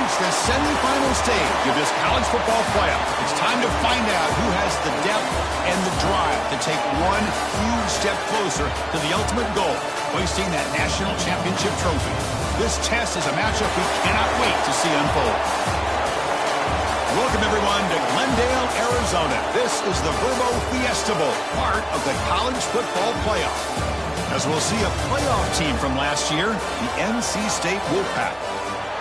reached the semifinal stage of this college football playoff. It's time to find out who has the depth and the drive to take one huge step closer to the ultimate goal, hoisting that national championship trophy. This test is a matchup we cannot wait to see unfold. Welcome, everyone, to Glendale, Arizona. This is the Verbo Fiesta Bowl, part of the college football playoff. As we'll see a playoff team from last year, the NC State Wolfpack,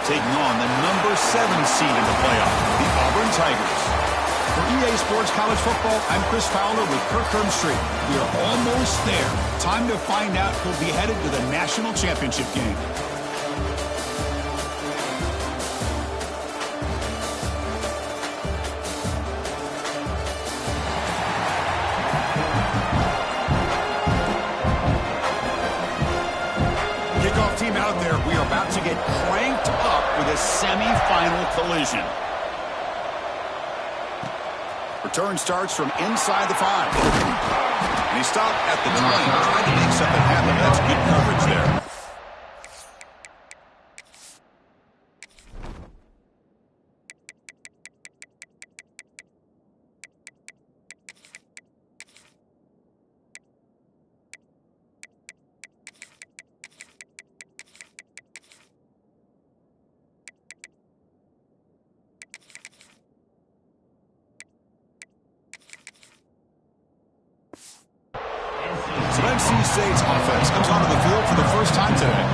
taking on the number 7 seed in the playoff, the Auburn Tigers. For EA Sports College Football, I'm Chris Fowler with Kirk Street. We are almost there. Time to find out who'll be headed to the national championship game. Team out there, we are about to get cranked up with a semi-final collision. Return starts from inside the 5. And he stopped at the 20, trying to make something happen. That's good coverage there. So NC State's offense comes onto the field for the first time today.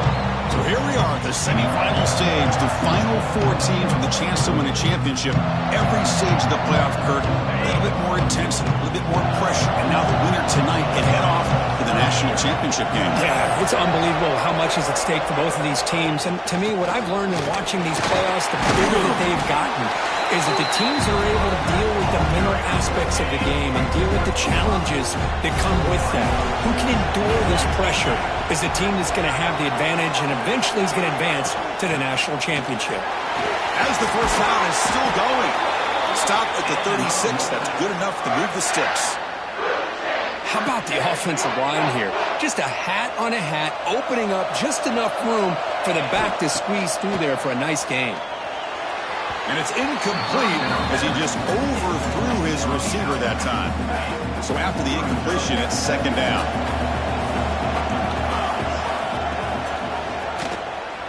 So here we are at the semifinal stage, the final 4 teams with a chance to win a championship. Every stage of the playoff, Kirk, a little bit more intensity, a little bit more pressure. And now the winner tonight can head off to the national championship game. Yeah, it's unbelievable how much is at stake for both of these teams. And to me, what I've learned in watching these playoffs, the bigger that they've gotten, is that the teams are able to deal with the mental aspects of the game and deal with the challenges that come with that. Who can endure this pressure is the team that's going to have the advantage and eventually is going to advance to the national championship. As the first down is still going. Stopped at the 36. That's good enough to move the sticks. How about the offensive line here? Just a hat on a hat, opening up just enough room for the back to squeeze through there for a nice gain. And it's incomplete as he just overthrew his receiver that time. So after the incompletion, it's second down.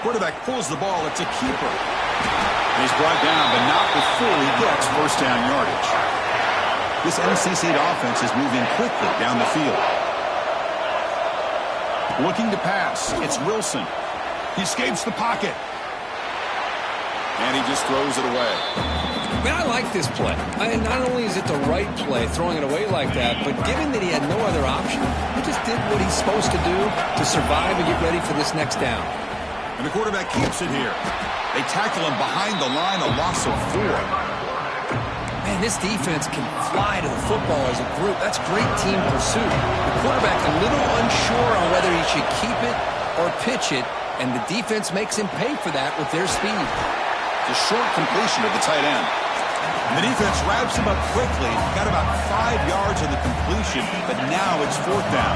Quarterback pulls the ball. It's a keeper. And he's brought down, but not before he gets first down yardage. This NC State offense is moving quickly down the field. Looking to pass. It's Wilson. He escapes the pocket. And he just throws it away. Man, I like this play. Not only is it the right play, throwing it away like that, but given that he had no other option, he just did what he's supposed to do to survive and get ready for this next down. And the quarterback keeps it here. They tackle him behind the line, a loss of 4. Man, this defense can fly to the football as a group. That's great team pursuit. The quarterback a little unsure on whether he should keep it or pitch it, and the defense makes him pay for that with their speed. The short completion of the tight end. And the defense wraps him up quickly. Got about 5 yards on the completion, but now it's 4th down.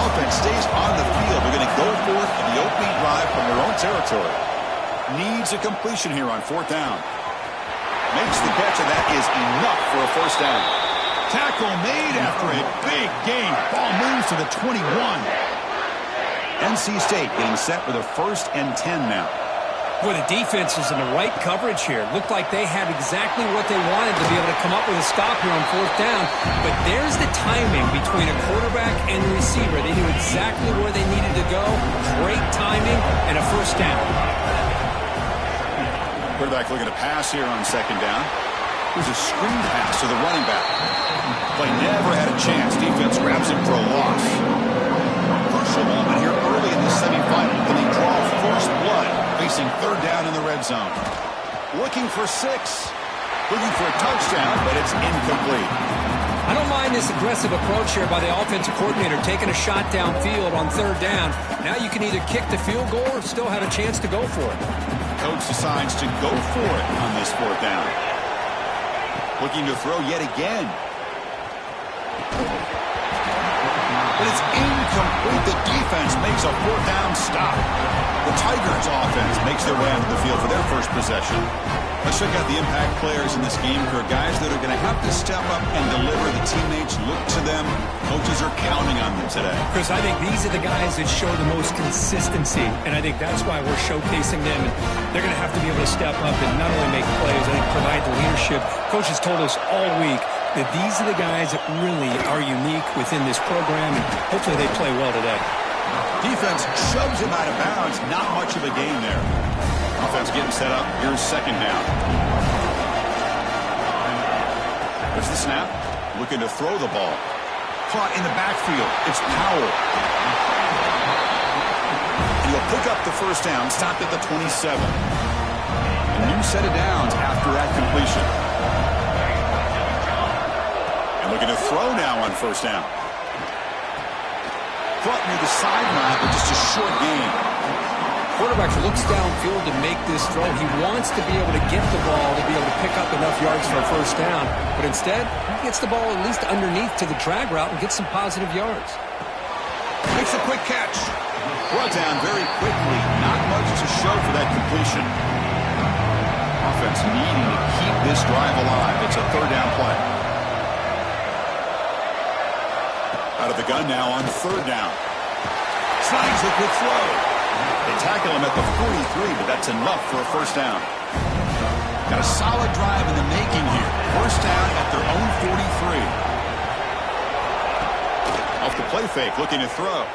Offense stays on the field. They're going to go for it in the opening drive from their own territory. Needs a completion here on 4th down. Makes the catch, and that is enough for a first down. Tackle made after a big gain. Ball moves to the 21. NC State getting set with a 1st and 10 now. Boy, the defense is in the right coverage here. Looked like they had exactly what they wanted to be able to come up with a stop here on 4th down. But there's the timing between a quarterback and the receiver. They knew exactly where they needed to go. Great timing and a first down. Quarterback looking to pass here on 2nd down. Here's a screen pass to the running back. Play never had a chance. Defense grabs him for a loss. Crucial moment here early in the semifinal. Can they draw first blood? Facing 3rd down in the red zone. Looking for 6. Looking for a touchdown, but it's incomplete. I don't mind this aggressive approach here by the offensive coordinator, taking a shot downfield on 3rd down. Now you can either kick the field goal or still have a chance to go for it. Coach decides to go for it on this 4th down. Looking to throw yet again. but it's incomplete. The defense makes a fourth down stop. The Tigers offense makes their way onto the field for their first possession. Let's check out the impact players in this game. For guys that are going to have to step up and deliver. The teammates look to them. Coaches are counting on them today. Chris, I think these are the guys that show the most consistency, and I think that's why we're showcasing them. And they're going to have to be able to step up and not only make plays, I think provide the leadership. Coaches told us all week that these are the guys that really are unique within this program, and hopefully they play well today. Defense shoves him out of bounds. Not much of a gain there. Offense getting set up. Here's second down. There's the snap. Looking to throw the ball. Caught in the backfield. It's Powell. And he'll pick up the first down. Stopped at the 27. A new set of downs after that completion. And looking to throw now on first down. Caught near the sideline, but just a short gain. Quarterback looks downfield to make this throw. He wants to be able to get the ball to be able to pick up enough yards for a first down. But instead, he gets the ball at least underneath to the drag route and gets some positive yards. Makes a quick catch. Brought down very quickly. Not much to show for that completion. Offense needing to keep this drive alive. It's a third down play. Out of the gun now on third down. Slides a quick throw. They tackle him at the 43, but that's enough for a first down. Got a solid drive in the making here. First down at their own 43. Off the play fake, looking to throw.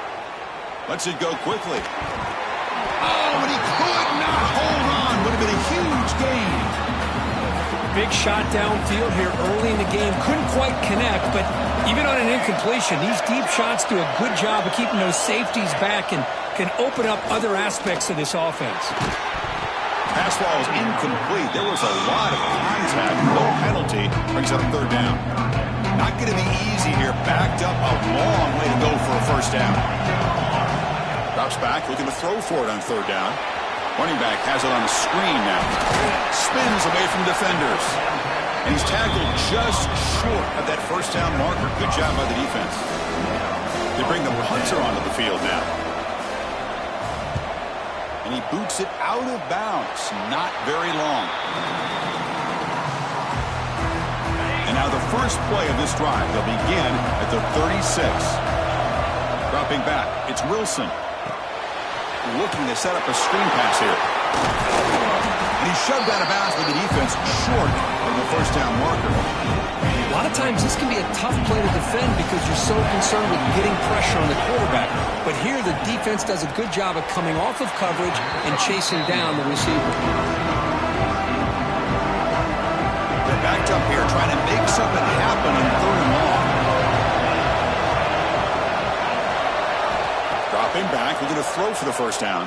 Lets it go quickly. Oh, but he could not hold on. Would have been a huge gain. Big shot downfield here early in the game. Couldn't quite connect, but even on an incompletion, these deep shots do a good job of keeping those safeties back and can open up other aspects of this offense. Pass ball is incomplete. There was a lot of contact. No penalty. Brings up third down. Not going to be easy here. Backed up a long way to go for a first down. Drops back, looking to throw for it on third down. Running back has it on the screen now. Spins away from defenders. And he's tackled just short of that first down marker. Good job by the defense. They bring the punter onto the field now. And he boots it out of bounds. Not very long. And now the first play of this drive. They'll begin at the 36. Dropping back. It's Wilson. Looking to set up a screen pass here. And he's shoved out of bounds with the defense short of the first down marker. A lot of times this can be a tough play to defend because you're so concerned with getting pressure on the quarterback. But here the defense does a good job of coming off of coverage and chasing down the receiver. They're backed up here trying to make something happen on third and long. Dropping back, we're going to throw for the first down.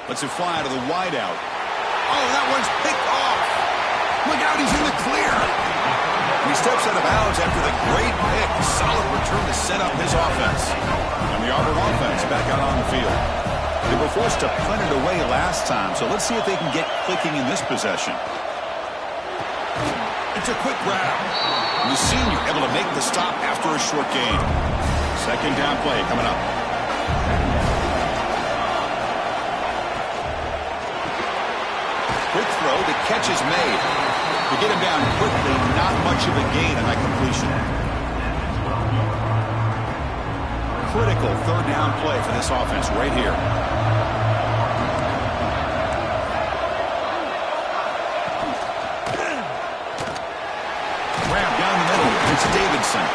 Lets it fly to the wideout. Oh, that one's picked off. Look out, he's in the clear. And he steps out of bounds after the great pick. Solid return to set up his offense. And the Auburn offense back out on the field. They were forced to punt it away last time, so let's see if they can get clicking in this possession. It's a quick grab. And the senior able to make the stop after a short gain. Second down play coming up. Quick throw, the catch is made. To get him down quickly, not much of a gain on that completion. Critical third down play for this offense right here. Grab down the middle. It's Davidson.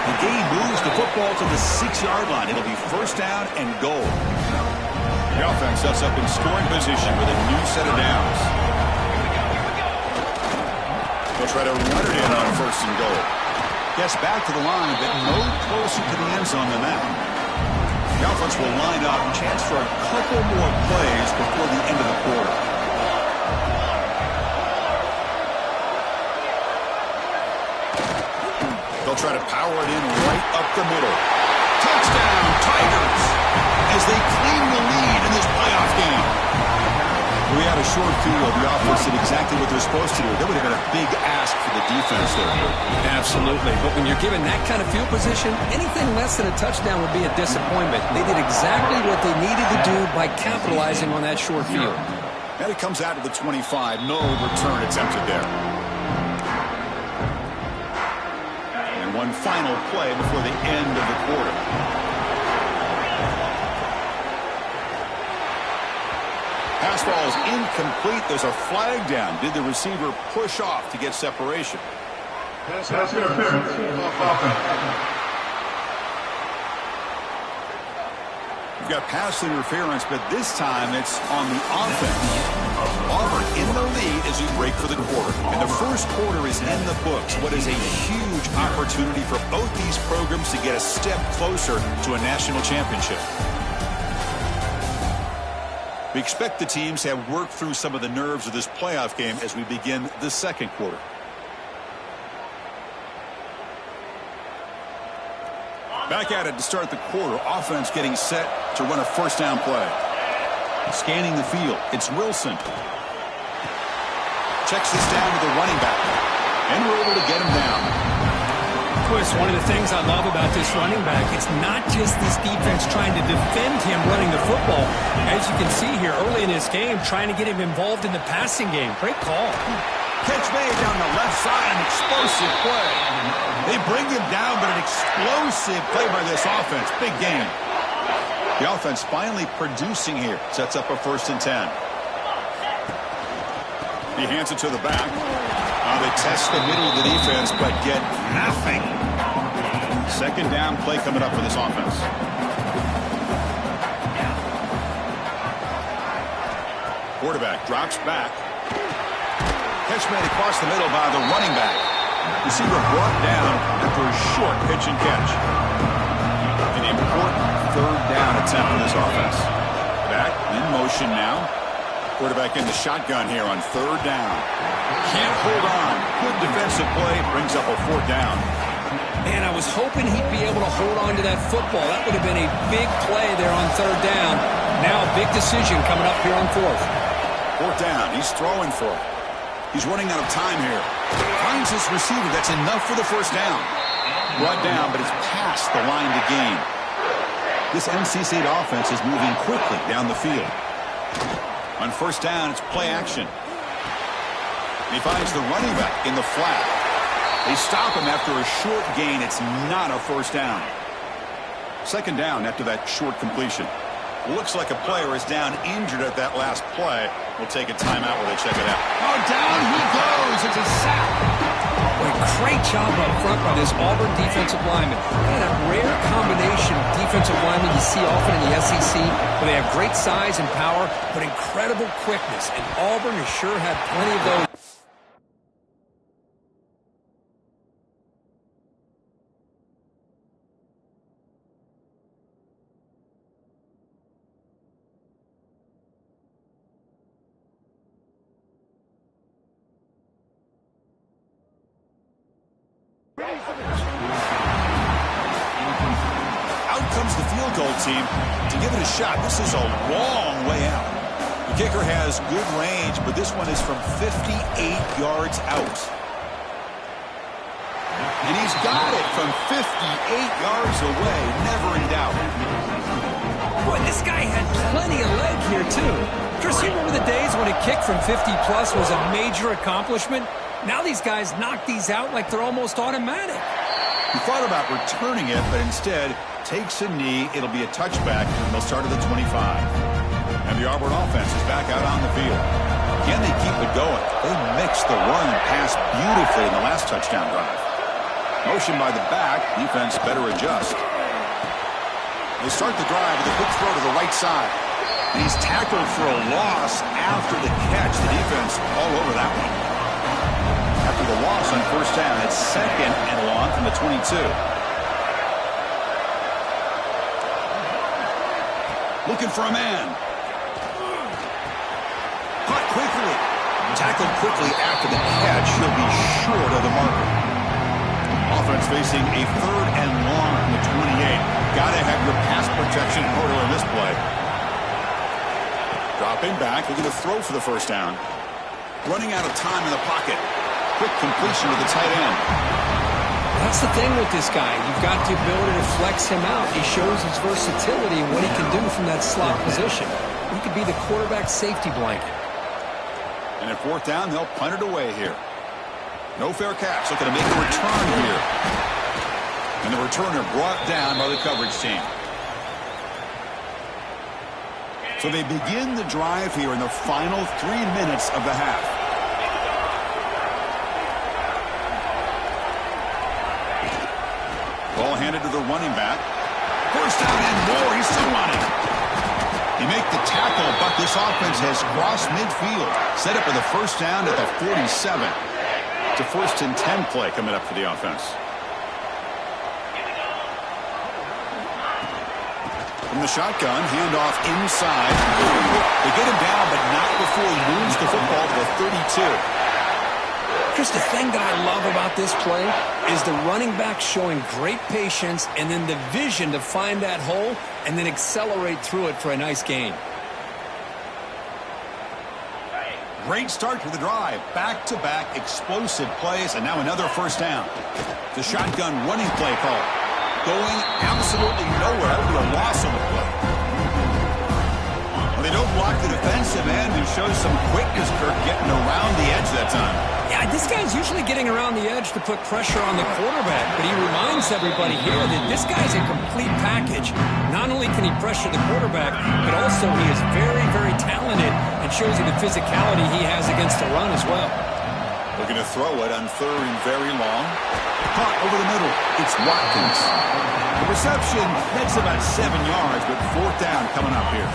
The game moves the football to the 6-yard line. It'll be first down and goal. The offense sets up in scoring position with a new set of downs. They'll try to run it in on first and goal. Gets back to the line, but no closer to the end zone than that. The offense will line up. Chance for a couple more plays before the end of the quarter. They'll try to power it in right up the middle. Touchdown, Tigers! As they claim the lead in this playoff game. We had a short field, the offense did exactly what they're supposed to do. That would have been a big ask for the defense there. Absolutely. But when you're given that kind of field position, anything less than a touchdown would be a disappointment. They did exactly what they needed to do by capitalizing on that short field. And it comes out to the 25. No return attempted there. And one final play before the end of the quarter. Pass ball is incomplete. There's a flag down. Did the receiver push off to get separation? Pass interference. You've got pass interference, but this time it's on the offense. Auburn in the lead as we break for the quarter. And the first quarter is in the books. What is a huge opportunity for both these programs to get a step closer to a national championship. We expect the teams to have worked through some of the nerves of this playoff game as we begin the second quarter. Back at it to start the quarter. Offense getting set to run a first down play. Scanning the field. It's Wilson. Checks this down to the running back. And we're able to get him down. Chris, one of the things I love about this running back, it's not just this defense trying to defend him running the football. As you can see here early in this game, trying to get him involved in the passing game. Great call. Catch made down the left side, an explosive play. They bring him down, but an explosive play by this offense. Big game. The offense finally producing here. Sets up a 1st and 10. He hands it to the back. They test the middle of the defense, but get nothing. Second down play coming up for this offense. Quarterback drops back. Catch made across the middle by the running back. Receiver brought down after a short pitch and catch. An important 3rd down attempt for this offense. Back in motion now. Quarterback in the shotgun here on 3rd down. Can't hold on. Good defensive play. Brings up a 4th down. Man, I was hoping he'd be able to hold on to that football. That would have been a big play there on 3rd down. Now a big decision coming up here on 4th. 4th down. He's throwing for it. He's running out of time here. Finds his receiver. That's enough for the 1st down. Brought down, but it's past the line to gain. This NC State offense is moving quickly down the field. On 1st down, it's play action. He finds the running back in the flat. They stop him after a short gain. It's not a 1st down. 2nd down after that short completion. Looks like a player is down injured at that last play. We'll take a timeout while they check it out. Oh, down he goes. It's a sack. Boy, great job up front by this Auburn defensive lineman. And a rare combination of defensive linemen you see often in the SEC, where they have great size and power, but incredible quickness. And Auburn has sure had plenty of those. Team to give it a shot. This is a long way out. The kicker has good range, but this one is from 58 yards out. And he's got it from 58 yards away. Never in doubt. Boy, this guy had plenty of leg here, too. Chris, you remember the days when a kick from 50-plus was a major accomplishment? Now these guys knock these out like they're almost automatic. He thought about returning it, but instead takes a knee. It'll be a touchback, and they'll start at the 25. And the Auburn offense is back out on the field. Can they keep it going? They mixed the run and pass beautifully in the last touchdown drive. Motion by the back. Defense better adjust. They start the drive with a quick throw to the right side. And he's tackled for a loss after the catch. The defense all over that one. After the loss on 1st down, it's 2nd and long from the 22. Looking for a man. Caught quickly. Tackled quickly after the catch. He'll be short of the marker. Offense facing a 3rd and long from the 28. Got to have your pass protection in order in this play. Dropping back, looking to throw for the first down. Running out of time in the pocket. Quick completion to the tight end. That's the thing with this guy. You've got the ability to flex him out. He shows his versatility and what he can do from that slot position. He could be the quarterback safety blanket. And at fourth down, they'll punt it away here. No fair catch. Looking to make a return here. And the returner brought down by the coverage team. So they begin the drive here in the final 3 minutes of the half. Ball handed to the running back. First down and more. He's still running. He made the tackle, but this offense has crossed midfield. Set up for the first down at the 47. It's a 1st and 10 play coming up for the offense. From the shotgun, handoff inside. They get him down, but not before he moves the football to the 32. Just the thing that I love about this play is the running back showing great patience and then the vision to find that hole and then accelerate through it for a nice gain. Great start to the drive. Back-to-back explosive plays, and now another first down. The shotgun running play call. Going absolutely nowhere to a loss on the play. Well, they don't block the defensive end, who shows some quickness, Kirk, getting around the edge that time. Yeah, this guy's usually getting around the edge to put pressure on the quarterback, but he reminds everybody here that this guy's a complete package. Not only can he pressure the quarterback, but also he is very, very talented and shows you the physicality he has against the run as well. Looking to throw it on 3rd and very long. Caught over the middle. It's Watkins. The reception, that's about 7 yards, but 4th down coming up here.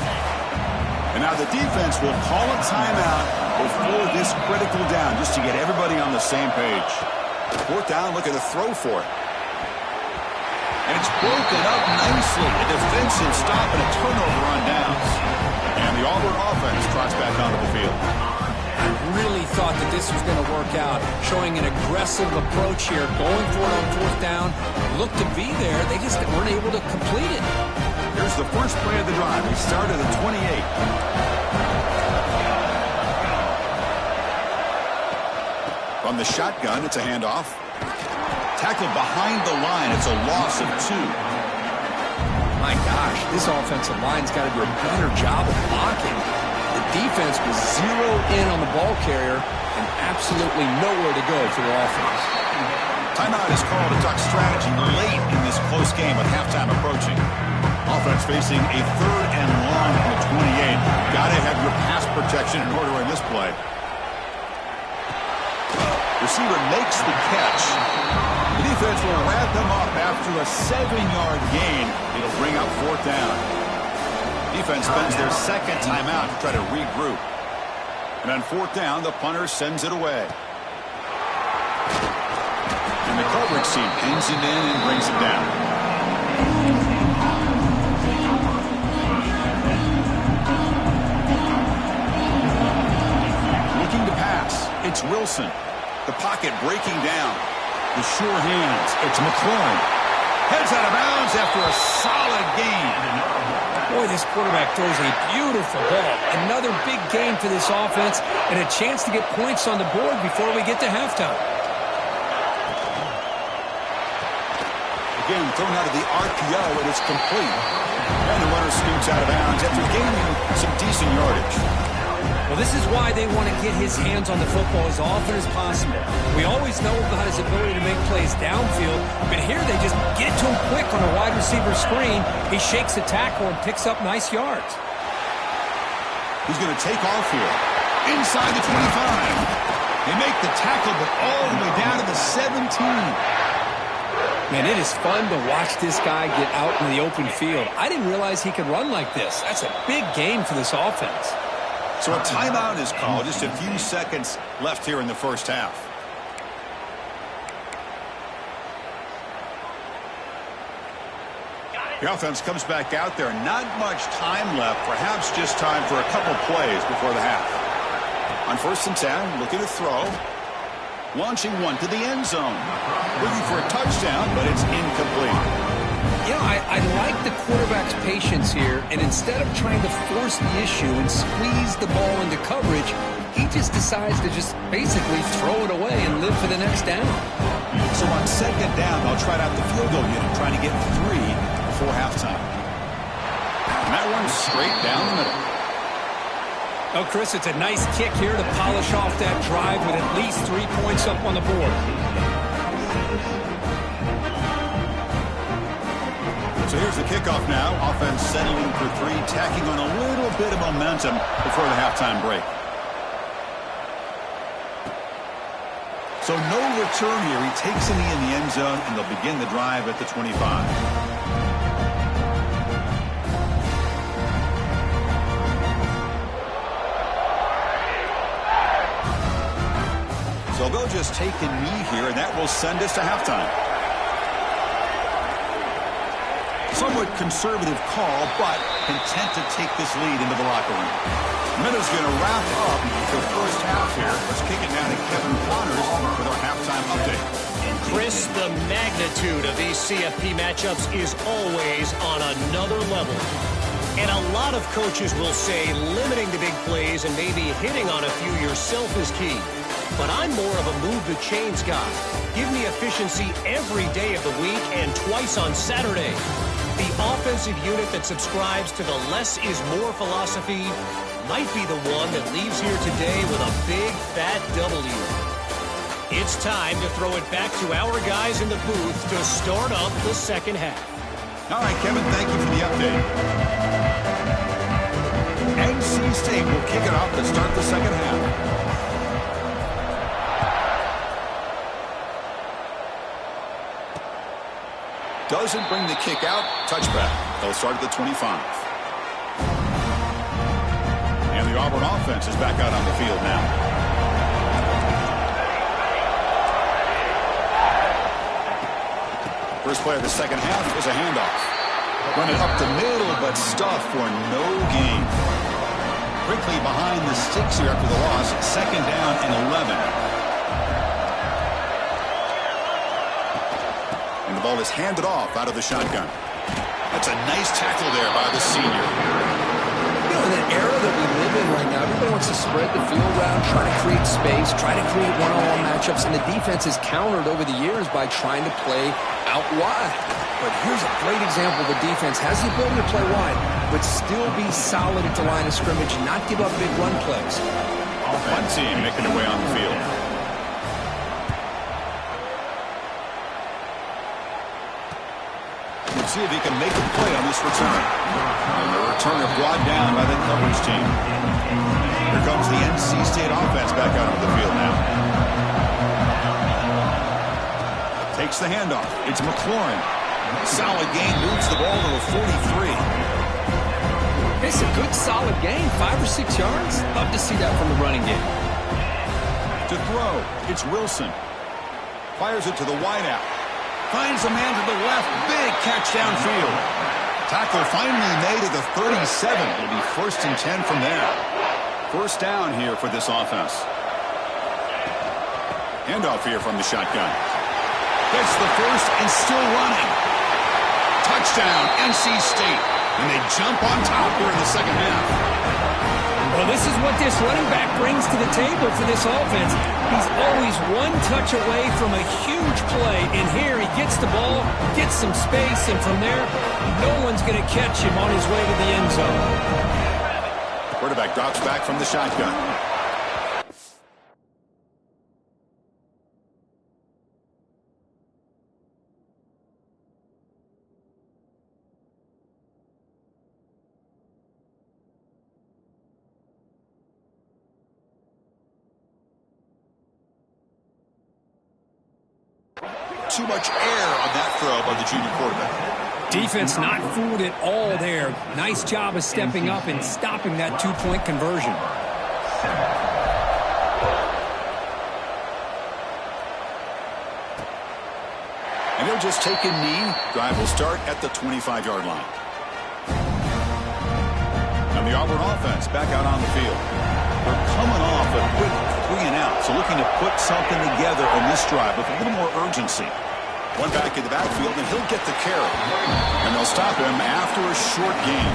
And now the defense will call a timeout before this critical down, just to get everybody on the same page. 4th down, looking to throw for it. And it's broken up nicely. A defensive stop and a turnover on downs. And the Auburn offense trots back onto the field. I really thought that this was going to work out, showing an aggressive approach here, going for it on 4th down. Looked to be there. They just weren't able to complete it. Here's the first play of the drive. He started at 28. From the shotgun, it's a handoff. Tackled behind the line. It's a loss of 2. My gosh, this offensive line's got to do a better job of blocking. The defense was zeroed in on the ball carrier and absolutely nowhere to go for the offense. Timeout is called to talk strategy late in this close game with halftime approaching. Offense facing a 3rd and long from the 28. Got to have your pass protection in order in this play. Receiver makes the catch. The defense will wrap them up after a 7-yard gain. It'll bring up 4th down. Defense spends their 2nd timeout to try to regroup. And on 4th down, the punter sends it away. And the coverage team pins him in and brings him down. Looking to pass. It's Wilson. The pocket breaking down. The sure hands. It's McLaurin. Heads out of bounds after a solid gain. Boy, this quarterback throws a beautiful ball. Another big gain for this offense and a chance to get points on the board before we get to halftime. Again, thrown out of the RPO, and it's complete. And the runner scoots out of bounds after gaining some decent yardage. Well, this is why they want to get his hands on the football as often as possible. We always know about his ability to make plays downfield, but here they just get it to him quick on a wide receiver screen. He shakes the tackle and picks up nice yards. He's going to take off here. Inside the 25. They make the tackle, but all the way down to the 17. Man, it is fun to watch this guy get out in the open field. I didn't realize he could run like this. That's a big gain for this offense. So a timeout is called. Just a few seconds left here in the first half. The offense comes back out there. Not much time left. Perhaps just time for a couple plays before the half. On 1st and 10, looking to throw. Launching one to the end zone. Looking for a touchdown, but it's incomplete. You know, I like the quarterback's patience here, and instead of trying to force the issue and squeeze the ball into coverage, he just decides to just basically throw it away and live for the next down. So on second down, they'll try out the field goal unit, trying to get 3 before halftime. And that one's straight down the middle. Oh, Chris, it's a nice kick here to polish off that drive with at least 3 points up on the board. So here's the kickoff now. Offense settling for 3, tacking on a little bit of momentum before the halftime break. So no return here. He takes a knee in the end zone, and they'll begin the drive at the 25. So they'll just take a knee here, and that will send us to halftime. Somewhat conservative call, but content to take this lead into the locker room. Minutes going to wrap up the first half here. Let's kick it now to Kevin Connors with our halftime update. Chris, the magnitude of these CFP matchups is always on another level. And a lot of coaches will say limiting the big plays and maybe hitting on a few yourself is key. But I'm more of a move the chains guy. Give me efficiency every day of the week and twice on Saturday. The offensive unit that subscribes to the less is more philosophy might be the one that leaves here today with a big, fat W. It's time to throw it back to our guys in the booth to start up the second half. All right, Kevin, thank you for the update. NC State will kick it off to start the second half. Doesn't bring the kick out. Touchback. They'll start at the 25. And the Auburn offense is back out on the field now. First play of the second half is a handoff. Run it up the middle, but stuffed for no gain. Quickly behind the sticks here after the loss. Second down and 11. And the ball is handed off out of the shotgun. That's a nice tackle there by the senior. You know, in an era that we live in right now, everybody wants to spread the field around, try to create space, try to create one-on-one matchups, and the defense is countered over the years by trying to play out wide. But here's a great example of a defense has the ability to play wide, but still be solid at the line of scrimmage, not give up big run plays. One team making their way on the field. Let's see if he can make a play on this return. And the returner brought down by the coverage team. Here comes the NC State offense back out onto the field now. Takes the handoff. It's McLaurin. Solid gain, moves the ball to the 43. It's a good, solid gain, 5 or 6 yards. Love to see that from the running game. To throw, it's Wilson. Fires it to the wideout. Finds a man to the left. Big catch downfield. Tackle finally made at the 37. It'll be 1st and 10 from there. First down here for this offense. Handoff here from the shotgun. Gets the first and still running. Touchdown, NC State. And they jump on top here in the second half. Well, this is what this running back brings to the table for this offense. He's always one touch away from a huge play. And here he gets the ball, gets some space, and from there, no one's going to catch him on his way to the end zone. Quarterback drops back from the shotgun. Too much air on that throw by the junior quarterback. Defense not fooled at all there. Nice job of stepping up and stopping that 2-point conversion. And he'll just take a knee. Drive will start at the 25-yard line. And the Auburn offense back out on the field. They're coming off a quick 3-and-out, so looking to put something together on this drive with a little more urgency. One back in the backfield, and he'll get the carry. And they'll stop him after a short gain.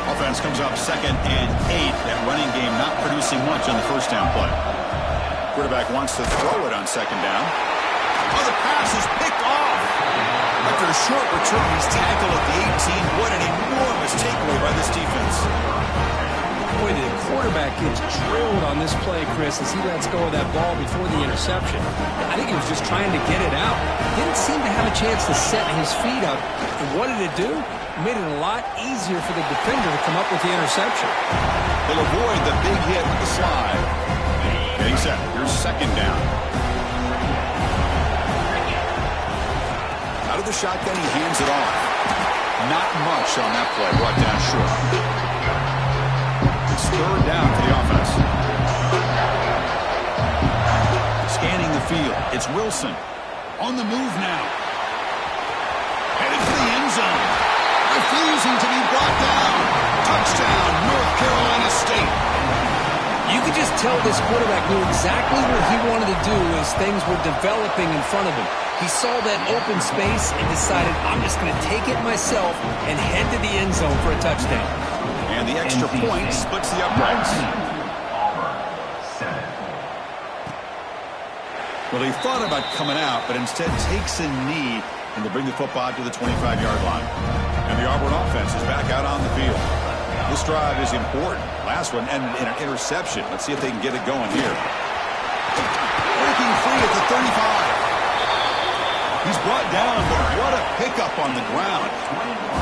Offense comes up 2nd and 8. That running game not producing much on the first down play. Quarterback wants to throw it on 2nd down. Oh, the pass is picked off. After a short return, he's tackled at the 18. What an enormous takeaway by this defense. Boy, the quarterback gets drilled on this play, Chris, as he lets go of that ball before the interception. I think he was just trying to get it out. Didn't seem to have a chance to set his feet up. And what did it do? It made it a lot easier for the defender to come up with the interception. They'll avoid the big hit with the slide. Getting set. Here's 2nd down. Out of the shotgun, he hands it off. Not much on that play. Brought down short. It's 3rd down for the offense. Scanning the field. It's Wilson. On the move now. Headed for the end zone. Refusing to be brought down. Touchdown, North Carolina State. You could just tell this quarterback knew exactly what he wanted to do as things were developing in front of him. He saw that open space and decided, I'm just going to take it myself and head to the end zone for a touchdown. And the extra point splits the uprights. Well, he thought about coming out, but instead takes a knee and to bring the football to the 25-yard line. And the Auburn offense is back out on the field. This drive is important. Last one ended in an interception. Let's see if they can get it going here. Breaking free at the 35. He's brought down, but what a pickup on the ground.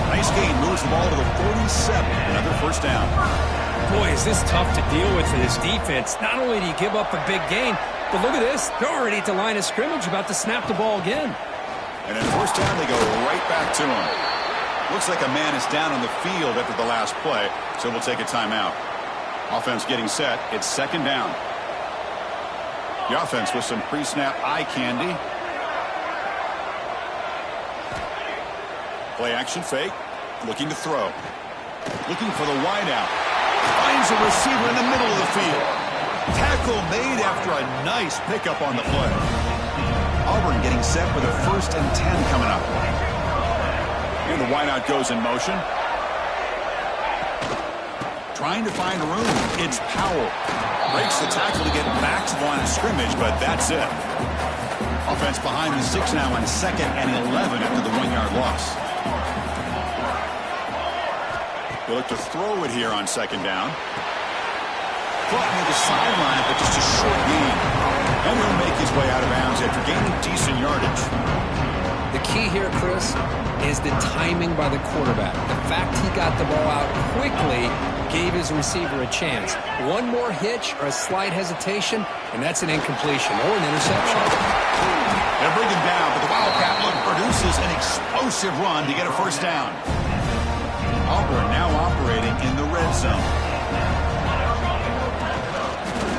Nice gain, moves the ball to the 47. Another first down. Boy, is this tough to deal with for this defense. Not only do you give up a big gain, but look at this. They're already at the line of scrimmage, about to snap the ball again. And then first down, they go right back to him. Looks like a man is down on the field after the last play, so we'll take a timeout. Offense getting set. It's 2nd down. The offense with some pre-snap eye candy. Play action fake. Looking to throw. Looking for the wideout. Finds a receiver in the middle of the field. Tackle made after a nice pickup on the play. Auburn getting set with a 1st and 10 coming up. And the wideout goes in motion. Trying to find room. It's Powell. Breaks the tackle to get back to the line of scrimmage, but that's it. Offense behind the 6 now on 2nd and 11 after the 1-yard loss. They look to throw it here on 2nd down. Caught near the sideline, but just a short gain. And he'll make his way out of bounds after gaining decent yardage. The key here, Chris, is the timing by the quarterback. The fact he got the ball out quickly gave his receiver a chance. One more hitch or a slight hesitation, and that's an incompletion or an interception. They'll bring him down, but the Wildcat look produces an explosive run to get a first down. Auburn now operating in the red zone.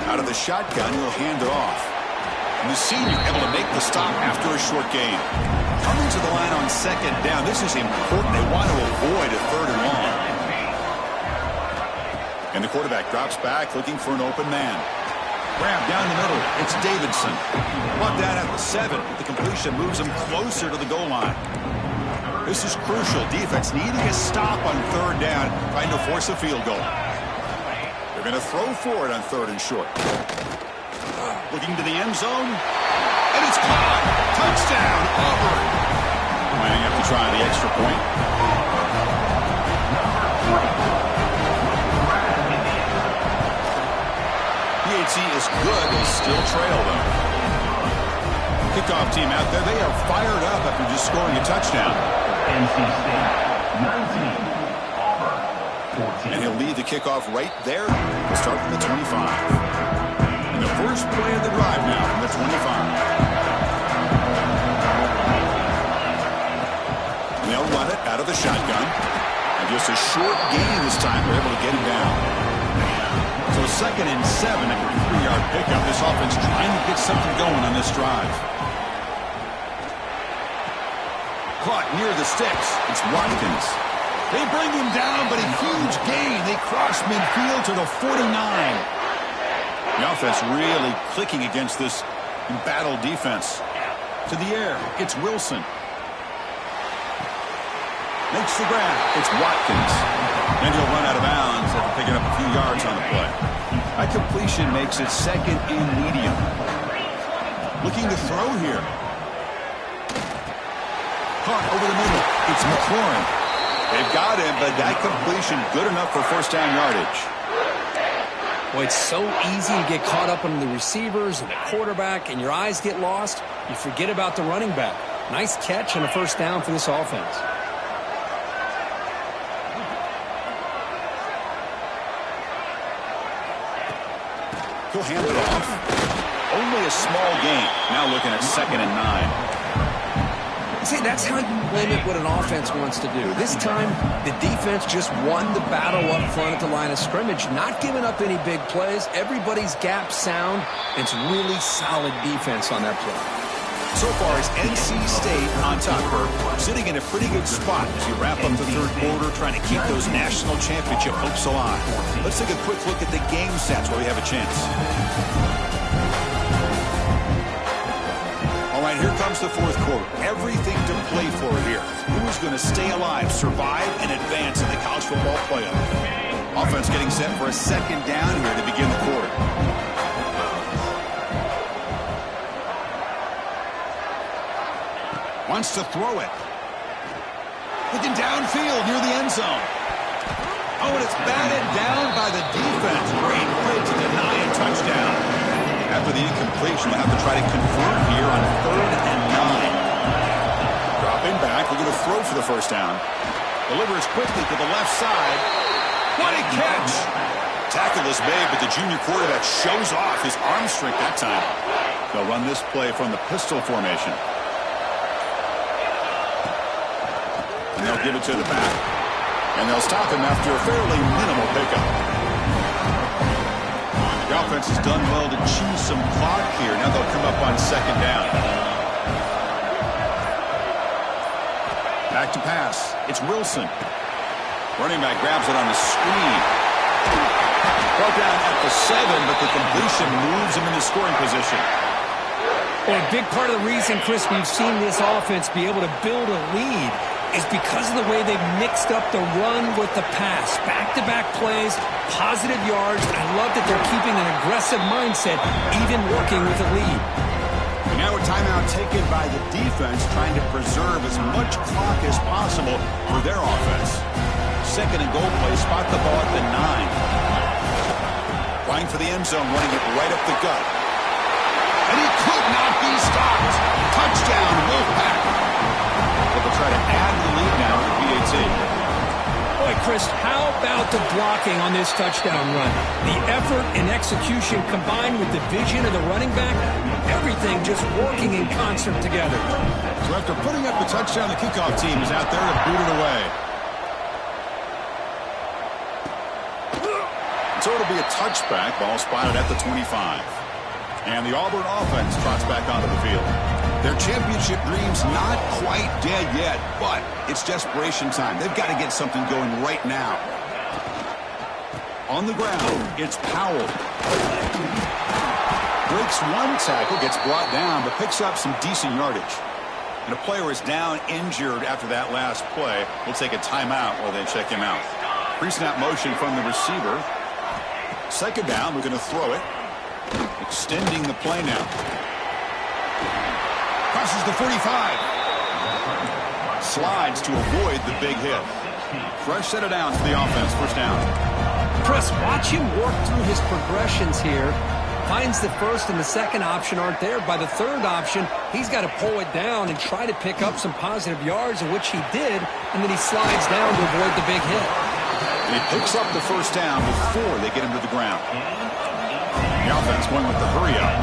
Out of the shotgun, he'll hand it off. And the senior able to make the stop after a short gain. Coming to the line on 2nd down. This is important. They want to avoid a 3rd and long. And the quarterback drops back looking for an open man. Grab down the middle. It's Davidson. Brought down at the 7. The completion moves him closer to the goal line. This is crucial. Defense needing a stop on 3rd down, trying to force a field goal. They're going to throw for it on 3rd and short. Looking to the end zone. And it's caught. Touchdown, Auburn. Lining up to try the extra point. PAT is good. They still trail, though. Kickoff team out there. They are fired up after just scoring a touchdown. NC State, 19, Auburn, 14. And he'll lead the kickoff right there. We'll start from the 25. And the first play of the drive now from the 25. They'll run it out of the shotgun. And just a short gain this time. They're able to get him down. So 2nd and 7 after a 3-yard pickup. This offense trying to get something going on this drive. Caught near the sticks. It's Watkins. They bring him down, but a huge gain. They cross midfield to the 49. The offense really clicking against this embattled defense. To the air, it's Wilson. Makes the grab. It's Watkins. And he'll run out of bounds after picking up a few yards on the play. That completion makes it second and medium. Looking to throw here. Caught over the middle. It's McLaurin. They've got him, but that completion good enough for first down yardage. Well, it's so easy to get caught up on the receivers and the quarterback, and your eyes get lost. You forget about the running back. Nice catch and a first down for this offense. He'll hand it off. Only a small gain. Now looking at 2nd and 9. See, that's how you limit what an offense wants to do. This time, the defense just won the battle up front at the line of scrimmage, not giving up any big plays. Everybody's gap sound. It's really solid defense on that play. So far, it's NC State on top, Bert, sitting in a pretty good spot as you wrap up the third quarter, trying to keep those national championship hopes alive. Let's take a quick look at the game stats where we have a chance. All right, here comes the fourth quarter. Everything to play for here. Who's going to stay alive, survive, and advance in the college football playoff? Offense getting set for a second down here to begin the quarter. Wants to throw it. Looking downfield near the end zone. Oh, and it's batted down by the defense. Great play to deny a touchdown. After the incompletion, we'll have to try to convert here on 3rd and 9. Dropping back, we're going to throw for the first down. Delivers quickly to the left side. What a catch! Tackle is made, but the junior quarterback shows off his arm strength that time. They'll run this play from the pistol formation. And they'll give it to the back. And they'll stop him after a fairly minimal pickup. The offense has done well to chew some clock here. Now they'll come up on 2nd down. Back to pass. It's Wilson. Running back grabs it on the screen. Brought down at the 7, but the completion moves him into scoring position. Well, a big part of the reason, Chris, we've seen this offense be able to build a lead is because of the way they've mixed up the run with the pass. Back-to-back plays, positive yards. I love that they're keeping an aggressive mindset, even working with a lead. And now a timeout taken by the defense, trying to preserve as much clock as possible for their offense. 2nd and goal play, spot the ball at the 9. Flying for the end zone, running it right up the gut. And he could not be stopped. Touchdown, Wolfpack. They'll try to add to the lead now with PAT. Boy, Chris, how about the blocking on this touchdown run? The effort and execution combined with the vision of the running back, everything just working in concert together. So after putting up the touchdown, the kickoff team is out there to boot it away. So it'll be a touchback, ball spotted at the 25. And the Auburn offense trots back onto the field. Their championship dream's not quite dead yet, but it's desperation time. They've got to get something going right now. On the ground, it's Powell. Breaks one tackle, gets brought down, but picks up some decent yardage. And a player is down injured after that last play. We'll take a timeout while they check him out. Pre-snap motion from the receiver. 2nd down, we're going to throw it. Extending the play now. Crosses the 45. Slides to avoid the big hit. Fresh set of downs for the offense. First down. Press, watch him work through his progressions here. Finds the first and the second option aren't there. By the third option, he's got to pull it down and try to pick up some positive yards, which he did, and then he slides down to avoid the big hit. And he picks up the first down before they get him to the ground. The offense going with the hurry up.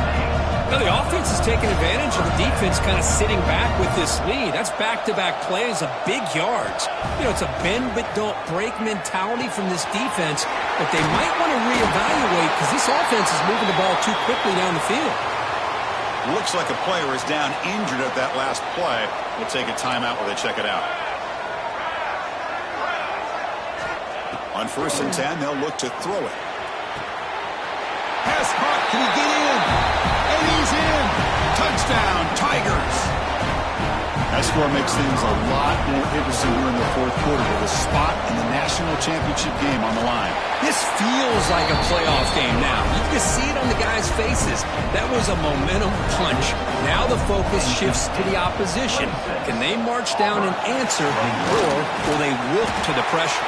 Now the offense is taking advantage of the defense kind of sitting back with this lead. That's back-to-back plays of big yards. You know, it's a bend but don't break mentality from this defense, but they might want to reevaluate because this offense is moving the ball too quickly down the field. Looks like a player is down injured at that last play. We'll take a timeout while they check it out. On 1st and 10, they'll look to throw it. Pass caught. Can he get in? And he's in. Touchdown, Tigers! That score makes things a lot more interesting here in the fourth quarter with a spot in the national championship game on the line. This feels like a playoff game now. You can see it on the guys' faces. That was a momentum punch. Now the focus shifts to the opposition. Can they march down and answer, or will they wilt to the pressure?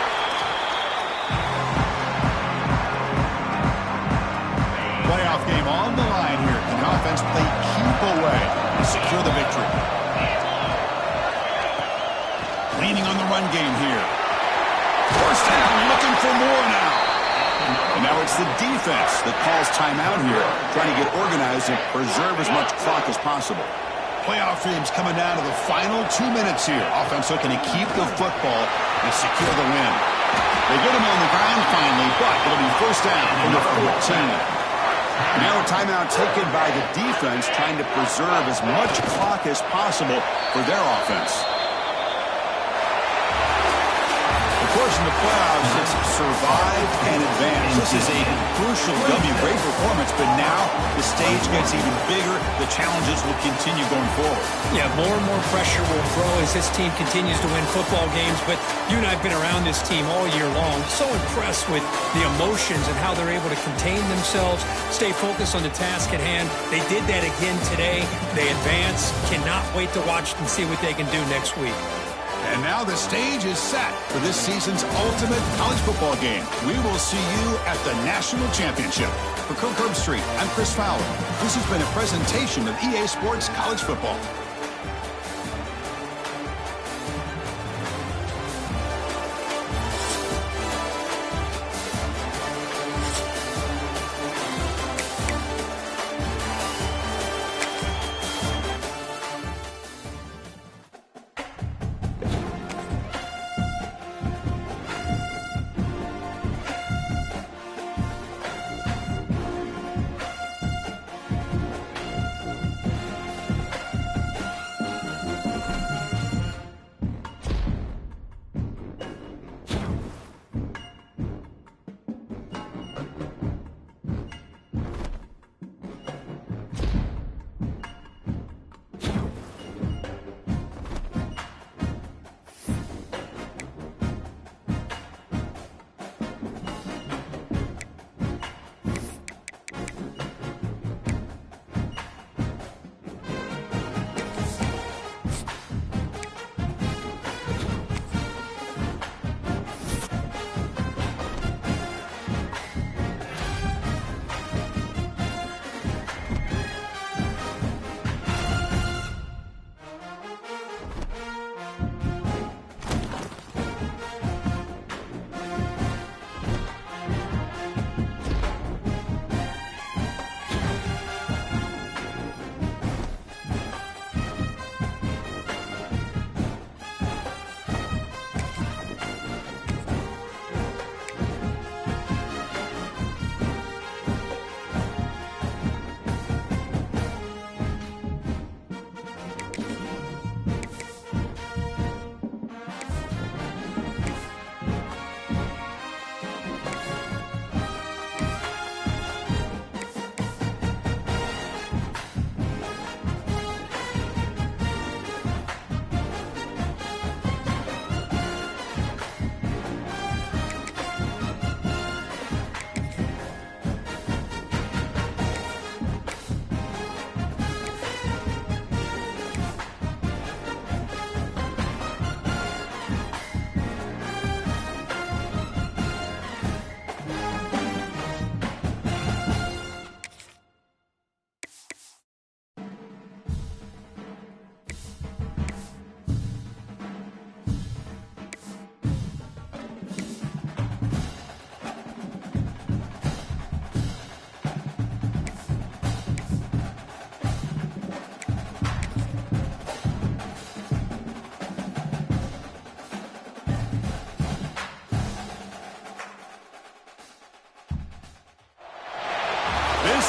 Playoff game on the line here. Can the offense play keep away and secure the victory? Leaning on the run game here. First down, looking for more now. And now it's the defense that calls timeout here, trying to get organized and preserve as much clock as possible. Playoff games coming down to the final 2 minutes here. Offense looking to keep the football and secure the win. They get him on the ground finally, but it'll be first down from the 14. Now a timeout taken by the defense, trying to preserve as much clock as possible for their offense. Of course, in the playoffs, it's survive and advance. This is a crucial W. Great performance, but now the stage gets even bigger. The challenges will continue going forward. Yeah, more and more pressure will grow as this team continues to win football games, but you and I have been around this team all year long. So impressed with the emotions and how they're able to contain themselves, stay focused on the task at hand. They did that again today. They advance. Cannot wait to watch and see what they can do next week. And now the stage is set for this season's ultimate college football game. We will see you at the National Championship. For Kirk Herbstreit, I'm Chris Fowler. This has been a presentation of EA Sports College Football.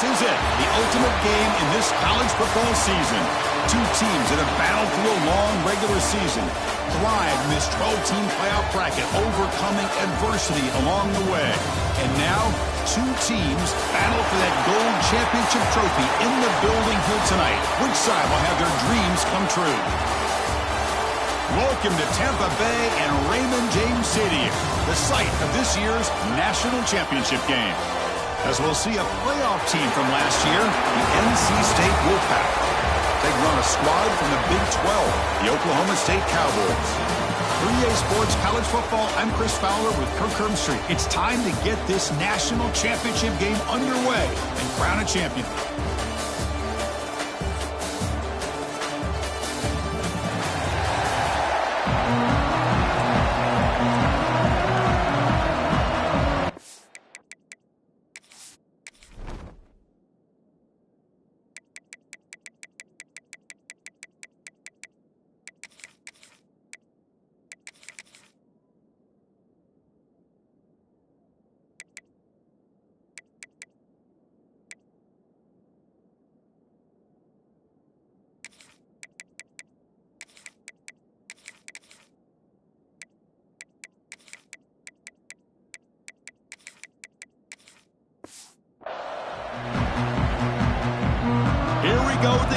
This is it, the ultimate game in this college football season. Two teams that have battled through a long regular season, thrived in this 12-team playoff bracket, overcoming adversity along the way. And now, two teams battle for that gold championship trophy in the building here tonight. Which side will have their dreams come true? Welcome to Tampa Bay and Raymond James Stadium, the site of this year's national championship game. As we'll see a playoff team from last year, the NC State Wolfpack. Taking on a squad from the Big 12, the Oklahoma State Cowboys. 3A Sports College Football, I'm Chris Fowler with Kirk Herbstreit. It's time to get this national championship game underway and crown a champion.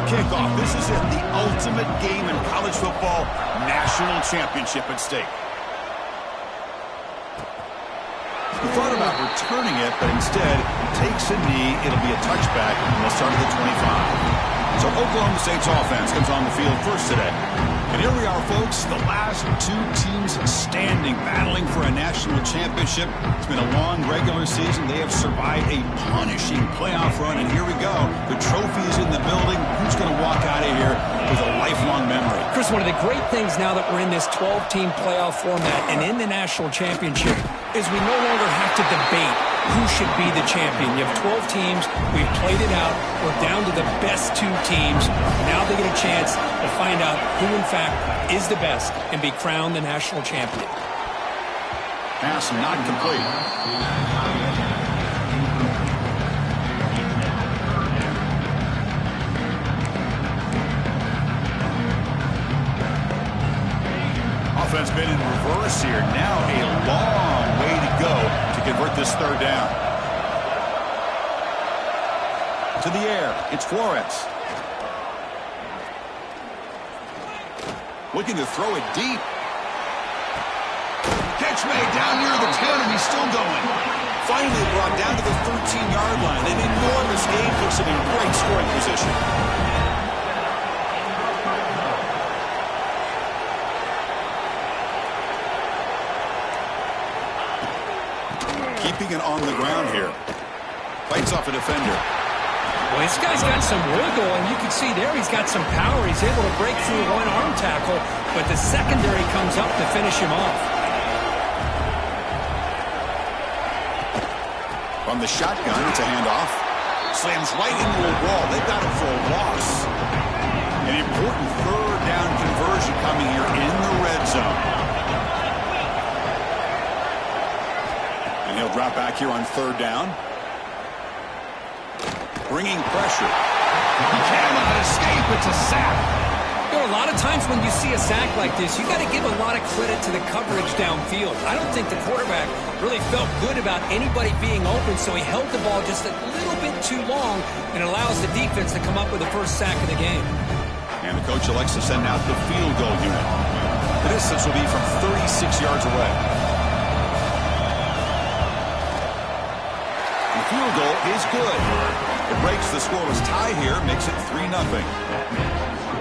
Kickoff. This is it, the ultimate game in college football, national championship at stake. He thought about returning it, but instead takes a knee. It'll be a touchback, and they'll start at the 25. So Oklahoma State's offense comes on the field first today. And here we are, folks, the last two teams standing, battling for a national championship. It's been a long regular season. They have survived a punishing playoff run, and here we go. The trophy is in the building. Who's going to walk out of here with a lifelong memory? Chris, one of the great things now that we're in this 12-team playoff format and in the national championship is we no longer have to debate who should be the champion. You have 12 teams. We've played it out. We're down to the best two teams. Now they get a chance to find out who, in fact, is the best and be crowned the national champion. Pass not complete. Offense been in reverse here. Now a long way to go to convert this third down. To the air, it's Flores. Looking to throw it deep. Catch made down near the 10, and he's still going. Finally brought down to the 13-yard line. An enormous gain puts him in great scoring position. Keeping it on the ground here. Fights off a defender. Well, this guy's got some wiggle, and you can see there he's got some power. He's able to break through one arm tackle, but the secondary comes up to finish him off. From the shotgun, it's a handoff. Slams right into a wall. They've got him for a loss. An important third down conversion coming here in the red zone. And he'll drop back here on third down. Bringing pressure. He cannot escape. It's a sack. You know, a lot of times when you see a sack like this, you got to give a lot of credit to the coverage downfield. I don't think the quarterback really felt good about anybody being open, so he held the ball just a little bit too long and allows the defense to come up with the first sack of the game. And the coach elects to send out the field goal unit. The distance will be from 36 yards away. The field goal is good. It breaks the scoreless tie here, makes it 3-0.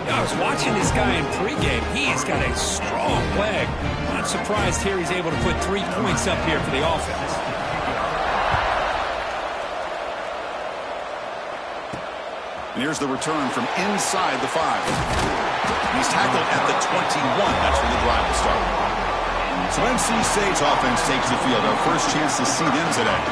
I was watching this guy in pregame. He's got a strong leg. Not surprised here he's able to put 3 points up here for the offense. And here's the return from inside the 5. He's tackled at the 21. That's where the drive will start. So NC State's offense takes the field. Our first chance to see them today.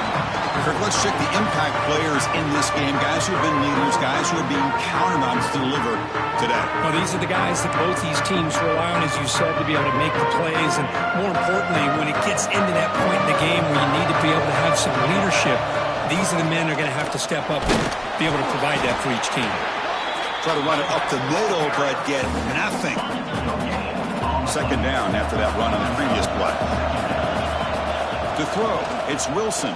Kirk, let's check the impact players in this game. Guys who have been leaders, guys who are being counted on to deliver today. Well, these are the guys that both these teams rely on, as you said, to be able to make the plays. And more importantly, when it gets into that point in the game where you need to be able to have some leadership, these are the men that are going to have to step up and be able to provide that for each team. Try to run it up the middle, but get nothing. Second down after that run on the previous play. To throw, it's Wilson.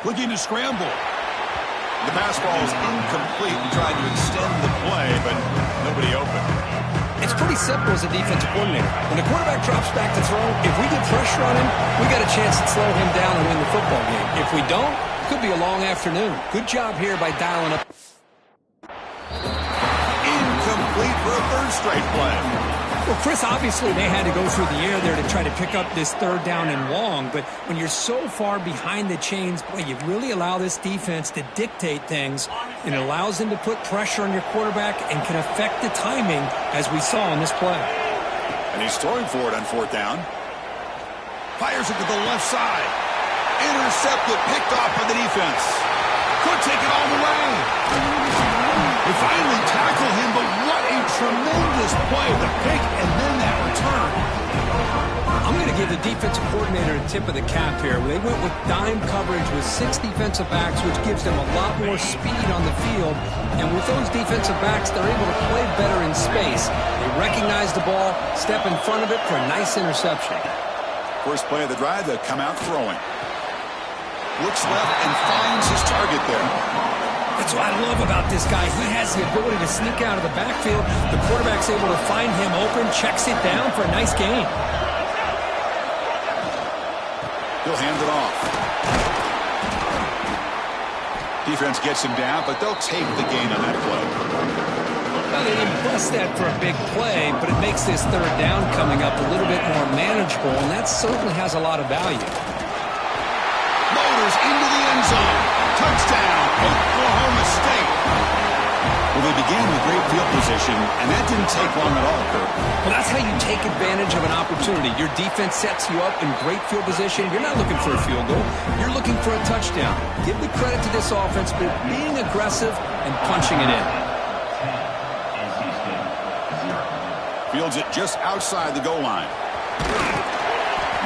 Looking to scramble. The pass ball is incomplete. He tried to extend the play, but nobody open. It's pretty simple as a defensive coordinator. When the quarterback drops back to throw, if we get pressure on him, we got a chance to slow him down and win the football game. If we don't, it could be a long afternoon. Good job here by dialing up. Incomplete for a third straight play. Well, Chris, obviously they had to go through the air there to try to pick up this third down and long, but when you're so far behind the chains, boy, you really allow this defense to dictate things, and it allows them to put pressure on your quarterback and can affect the timing, as we saw in this play. And he's throwing for it on fourth down. Fires it to the left side. Intercepted, picked off by the defense. Could take it all the way. They finally tackle him, but what a tremendous play. The pick and then that return. I'm going to give the defensive coordinator a tip of the cap here. They went with dime coverage with 6 defensive backs, which gives them a lot more speed on the field. And with those defensive backs, they're able to play better in space. They recognize the ball, step in front of it for a nice interception. First play of the drive, they'll come out throwing. Looks left and finds his target there. That's what I love about this guy. He has the ability to sneak out of the backfield. The quarterback's able to find him open, checks it down for a nice gain. He'll hand it off. Defense gets him down, but they'll take the gain on that play. Well, they didn't bust that for a big play, but it makes this third down coming up a little bit more manageable, and that certainly has a lot of value. Motors into the end zone. Touchdown, Oklahoma State. Well, they began with great field position, and that didn't take long at all, Kurt. Well, that's how you take advantage of an opportunity. Your defense sets you up in great field position. You're not looking for a field goal. You're looking for a touchdown. Give the credit to this offense for being aggressive and punching it in. Fields it just outside the goal line.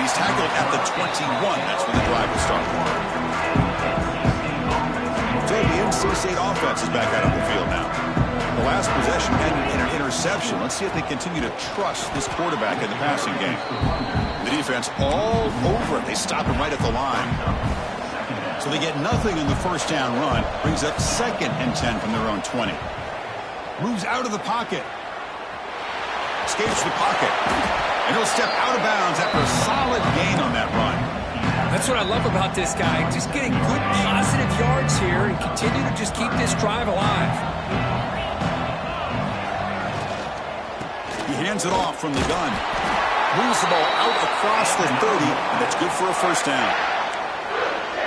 He's tackled at the 21. That's when the drive will start. So the NC State offense is back out on the field now. The last possession ended in an interception. Let's see if they continue to trust this quarterback in the passing game. The defense all over it. They stop him right at the line. So they get nothing in the first down run. Brings up 2nd and 10 from their own 20. Moves out of the pocket. Escapes the pocket. And he'll step out of bounds after a solid gain on that run. That's what I love about this guy. Just getting good positive yards here and continue to just keep this drive alive. He hands it off from the gun. Moves the ball out across the 30, and that's good for a first down.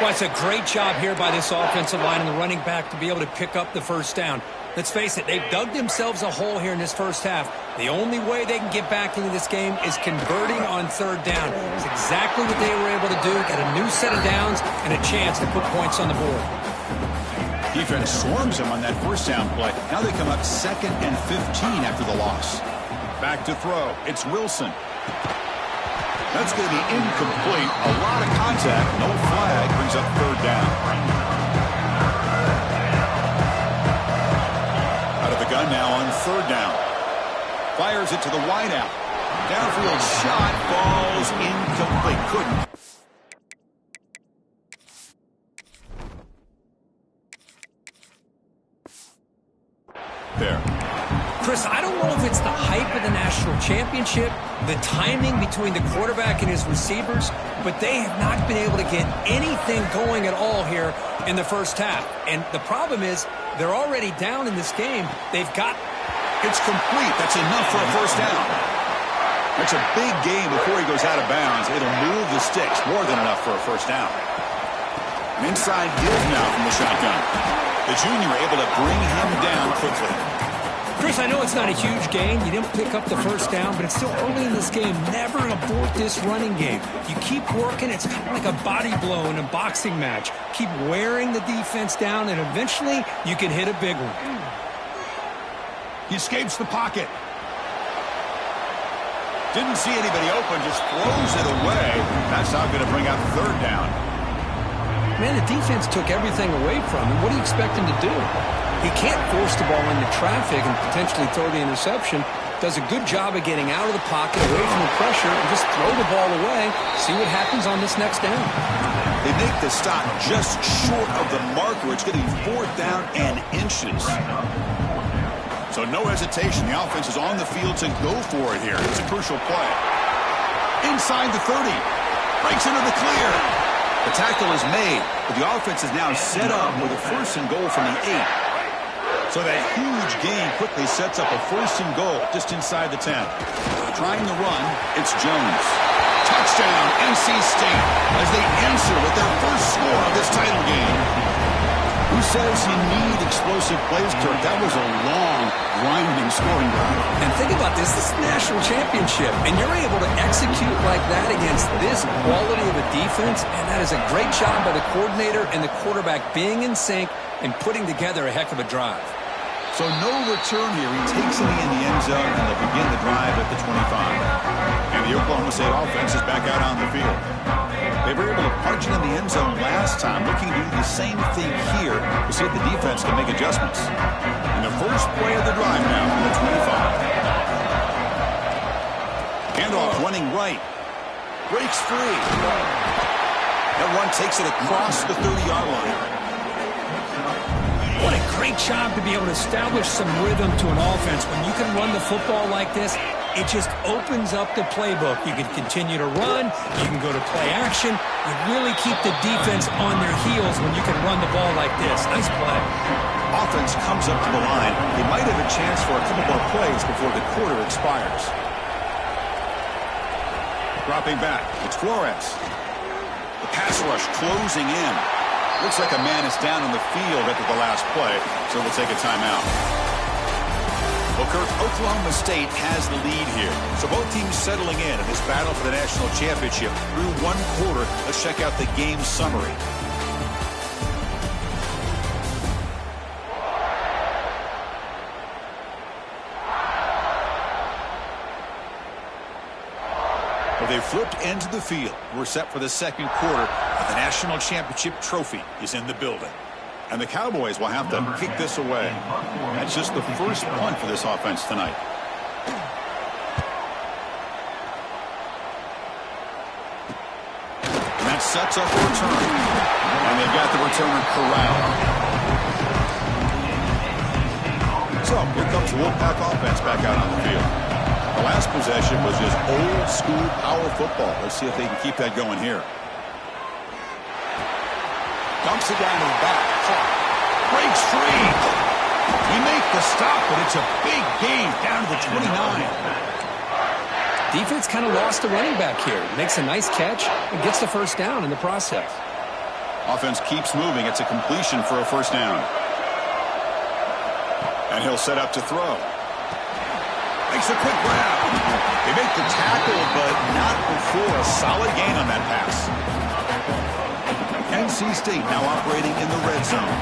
Well, it's a great job here by this offensive line and the running back to be able to pick up the first down. Let's face it, they've dug themselves a hole here in this first half. The only way they can get back into this game is converting on third down. It's exactly what they were able to do. Got a new set of downs and a chance to put points on the board. Defense swarms him on that first down play. Now they come up 2nd and 15 after the loss. Back to throw. It's Wilson. That's going to be incomplete. A lot of contact. No flag. Brings up third down. Out of the gun now on third down. Fires it to the wideout. Downfield shot. Falls incomplete. Couldn't. There. Chris, I don't know if it's the hype of the national championship, the timing between the quarterback and his receivers, but they have not been able to get anything going at all here in the first half. And the problem is they're already down in this game. They've got... It's complete. That's enough for a first down. It's a big game before he goes out of bounds. It'll move the sticks. More than enough for a first down. An inside give now from the shotgun. The junior able to bring him down quickly. Chris, I know it's not a huge gain. You didn't pick up the first down, but it's still early in this game. Never abort this running game. You keep working. It's kind of like a body blow in a boxing match. Keep wearing the defense down, and eventually you can hit a big one. He escapes the pocket. Didn't see anybody open, just throws it away. That's not going to bring out third down. Man, the defense took everything away from him. What do you expect him to do? He can't force the ball into traffic and potentially throw the interception. Does a good job of getting out of the pocket, away from the pressure, and just throw the ball away. See what happens on this next down. They make the stop just short of the marker. It's going to be 4th down and inches. So no hesitation. The offense is on the field to go for it here. It's a crucial play. Inside the 30. Breaks into the clear. The tackle is made, but the offense is now set up with a 1st and goal from the 8. So that huge gain quickly sets up a 1st and goal just inside the 10. Trying to run, it's Jones. Touchdown, NC State, as they answer with their first score of this title game. Who says you need explosive plays, Kirk? That was a long, grinding scoring drive. And think about this. This is the national championship, and you're able to execute like that against this quality of a defense, and that is a great job by the coordinator and the quarterback being in sync and putting together a heck of a drive. So no return here. He takes it in the end zone, and they'll begin the drive at the 25. And the Oklahoma State offense is back out on the field. They were able to punch it in the end zone last time, looking to do the same thing here to see if the defense can make adjustments. And the first play of the drive now from the 25. Handoff running right. Breaks free. That one takes it across the 30-yard line. What a great job to be able to establish some rhythm to an offense. When you can run the football like this, it just opens up the playbook. You can continue to run. You can go to play action. You really keep the defense on their heels when you can run the ball like this. Nice play. Offense comes up to the line. They might have a chance for a couple more plays before the quarter expires. Dropping back. It's Flores. The pass rush closing in. Looks like a man is down on the field after the last play, so we'll take a timeout. Well, Kirk, Oklahoma State has the lead here. So both teams settling in this battle for the national championship through one quarter. Let's check out the game summary. Well, they flipped into the field. We're set for the second quarter. The national championship trophy is in the building. And the Cowboys will have to kick this away. That's just the first punt for this offense tonight. And that sets up a return. And they've got the returner corralled. So here comes the Wolfpack offense back out on the field. The last possession was just old school power football. Let's see if they can keep that going here. Dumps it down to the back. Breaks free. We make the stop, but it's a big gain down to the 29. Defense kind of lost the running back here. Makes a nice catch and gets the first down in the process. Offense keeps moving. It's a completion for a first down. And he'll set up to throw. Makes a quick grab. They make the tackle, but not before a solid gain on that pass. NC State now operating in the red zone.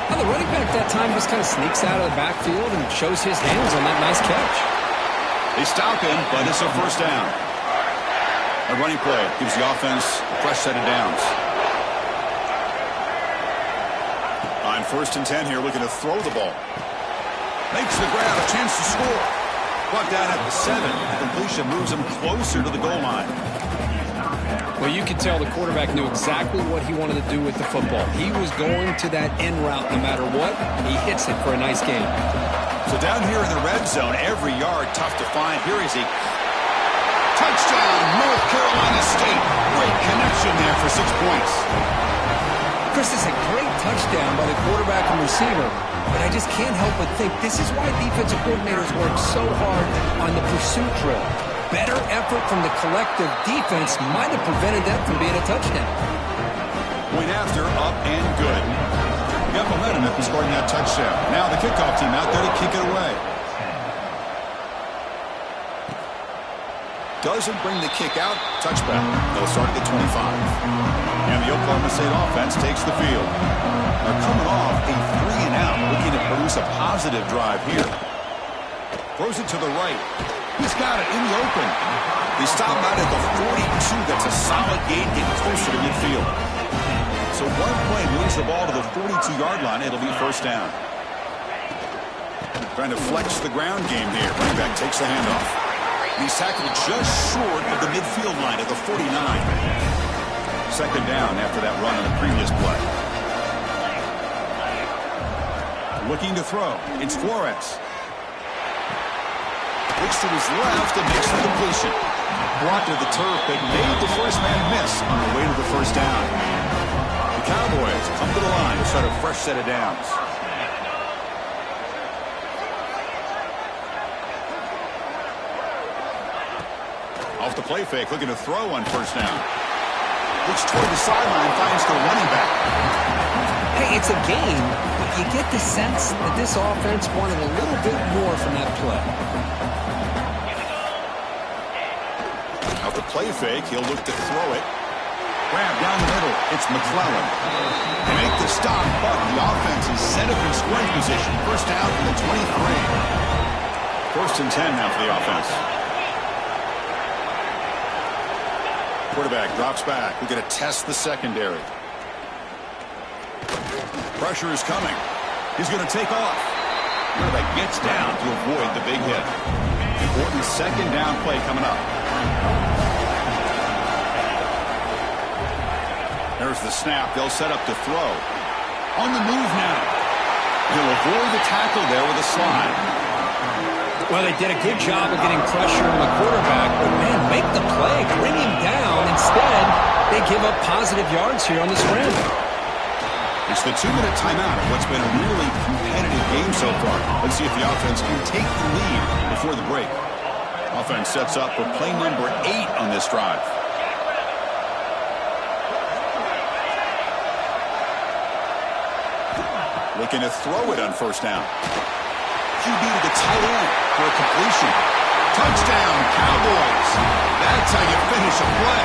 Well, the running back that time just kind of sneaks out of the backfield and shows his hands on that nice catch. They stop him, but it's a first down. A running play gives the offense a fresh set of downs. On 1st and 10 here, looking to throw the ball. Makes the grab, a chance to score. Brought down at the 7. The completion moves him closer to the goal line. Well, you could tell the quarterback knew exactly what he wanted to do with the football. He was going to that end route no matter what. He hits it for a nice gain. So down here in the red zone, every yard tough to find. Here is a touchdown, North Carolina State. Great connection there for 6 points. Chris, it's a great touchdown by the quarterback and receiver, but I just can't help but think this is why defensive coordinators work so hard on the pursuit drill. Better effort from the collective defense might have prevented that from being a touchdown. Point after, up and good. Got momentum after scoring that touchdown. Now the kickoff team out there to kick it away. Doesn't bring the kick out. Touchback. They'll start at the 25. And the Oklahoma State offense takes the field. They're coming off a 3-and-out, looking to produce a positive drive here. Throws it to the right. He's got it in the open. They stop out at the 42. That's a solid gain, getting closer to midfield. So one play moves the ball to the 42-yard line. It'll be first down. Trying to flex the ground game here. Running back takes the handoff. He's tackled just short of the midfield line at the 49. Second down after that run on the previous play. Looking to throw. It's Flores. Looks to his left and makes the completion. Brought to the turf, but made the first man miss on the way to the first down. The Cowboys come to the line to start a fresh set of downs. Off the play fake, looking to throw on first down. Looks toward the sideline, finds the running back. Hey, it's a game, but you get the sense that this offense wanted a little bit more from that play. Off the play fake, he'll look to throw it. Grab down the middle, it's McClellan. They make the stop, but the offense is set up in scoring position. First down from the 23. First and 10 now for the offense. Quarterback drops back. We're going to test the secondary. Pressure is coming. He's going to take off. Quarterback gets down to avoid the big hit. Important second down play coming up. There's the snap. They'll set up to throw. On the move now. He'll avoid the tackle there with a slide. Well, they did a good job of getting pressure on the quarterback, but, man, make the play. Bring him down. Instead, they give up positive yards here on the scramble. It's the 2-minute timeout of what's been a really competitive game so far. Let's see if the offense can take the lead before the break. Offense sets up for play number 8 on this drive. Looking to throw it on first down. QB to the tight end for a completion. Touchdown, Cowboys. That's how you finish a play.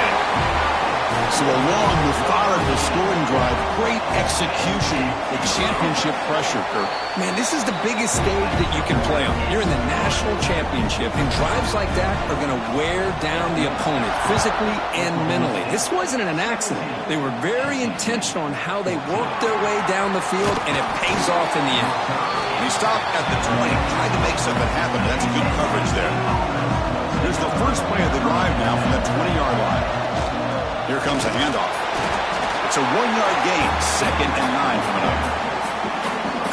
So a long, methodical scoring drive. Great execution with championship pressure, Kirk. Man, this is the biggest stage that you can play on. You're in the national championship, and drives like that are going to wear down the opponent physically and mentally. This wasn't an accident. They were very intentional on how they worked their way down the field, and it pays off in the end. He stopped at the 20, tried to make something happen. That's good coverage there. Here's the first play of the drive now from the 20-yard line. Here comes a handoff. It's a 1-yard gain, second and 9 coming up.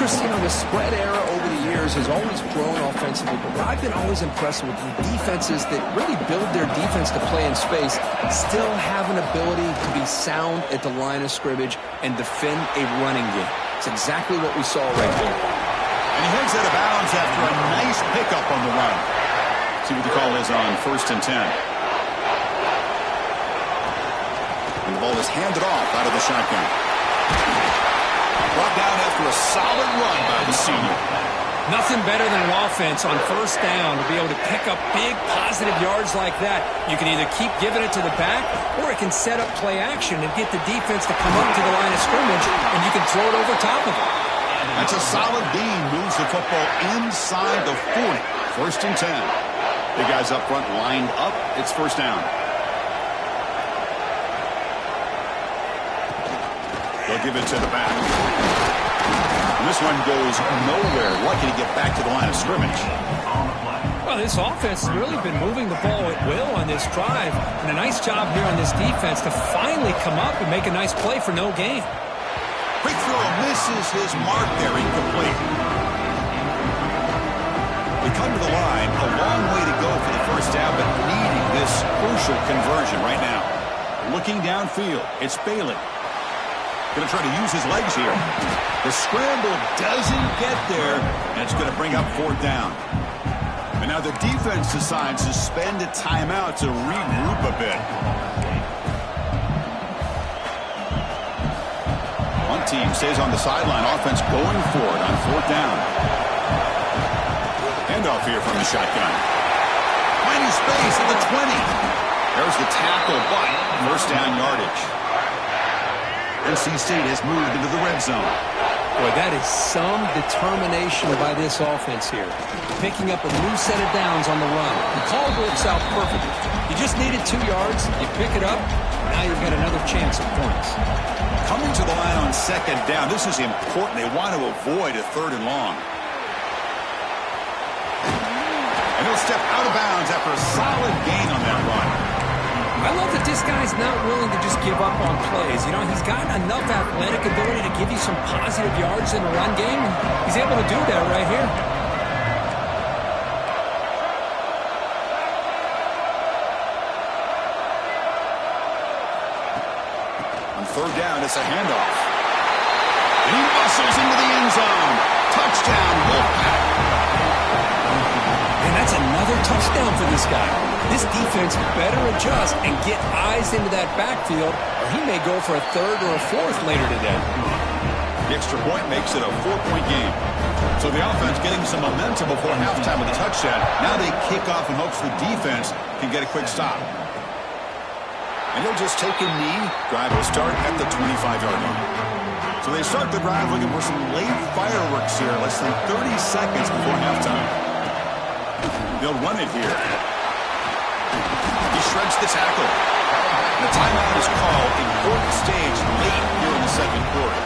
Chris, you know, the spread era over the years has always grown offensively, but what I've been always impressed with the defenses that really build their defense to play in space still have an ability to be sound at the line of scrimmage and defend a running game. It's exactly what we saw right here. And he heads out of bounds after a nice pickup on the run. See what the call is on first and 10. And the ball is handed off out of the shotgun. Brought down after a solid run by the senior. Nothing better than an offense on first down to be able to pick up big positive yards like that. You can either keep giving it to the back, or it can set up play action and get the defense to come up to the line of scrimmage, and you can throw it over top of it. That's a solid gain. Moves the football inside the 40. First and 10. The guys up front lined up. It's first down. They'll give it to the back. And this one goes nowhere. Lucky to get back to the line of scrimmage. Well, this offense has really been moving the ball at will on this drive. And a nice job here on this defense to finally come up and make a nice play for no gain. Quick throw misses his mark there. Incomplete. They come to the line. A long way to go for the first down, but needing this crucial conversion right now. Looking downfield. It's Bailey. Going to try to use his legs here. The scramble doesn't get there, and it's going to bring up fourth down. And now the defense decides to spend a timeout to regroup a bit. One team stays on the sideline. Offense going for it on fourth down. Handoff here from the shotgun. Finding space at the 20. There's the tackle, but first down yardage. NC State has moved into the red zone. Boy, that is some determination by this offense here. Picking up a new set of downs on the run. The call works out perfectly. You just needed 2 yards. You pick it up. Now you've got another chance at points. Coming to the line on second down. This is important. They want to avoid a third and long. And he'll step out of bounds after a solid gain on that run. I love that this guy's not willing to just give up on plays. You know, he's got enough athletic ability to give you some positive yards in the run game. He's able to do that right here. On third down, it's a handoff. And he muscles into the end zone. Touchdown, Wolfpack. And that's another touchdown for this guy. This defense better adjust and get eyes into that backfield, or he may go for a third or a fourth later today. The extra point makes it a 4-point game. So the offense getting some momentum before halftime with a touchdown. Now they kick off in hopes the defense can get a quick stop. And he'll just take a knee. Drive will start at the 25-yard line. So they start the drive looking for some late fireworks here, less than 30 seconds before halftime. They'll run it here. He shreds the tackle. And the timeout is called. Important stage late here in the second quarter.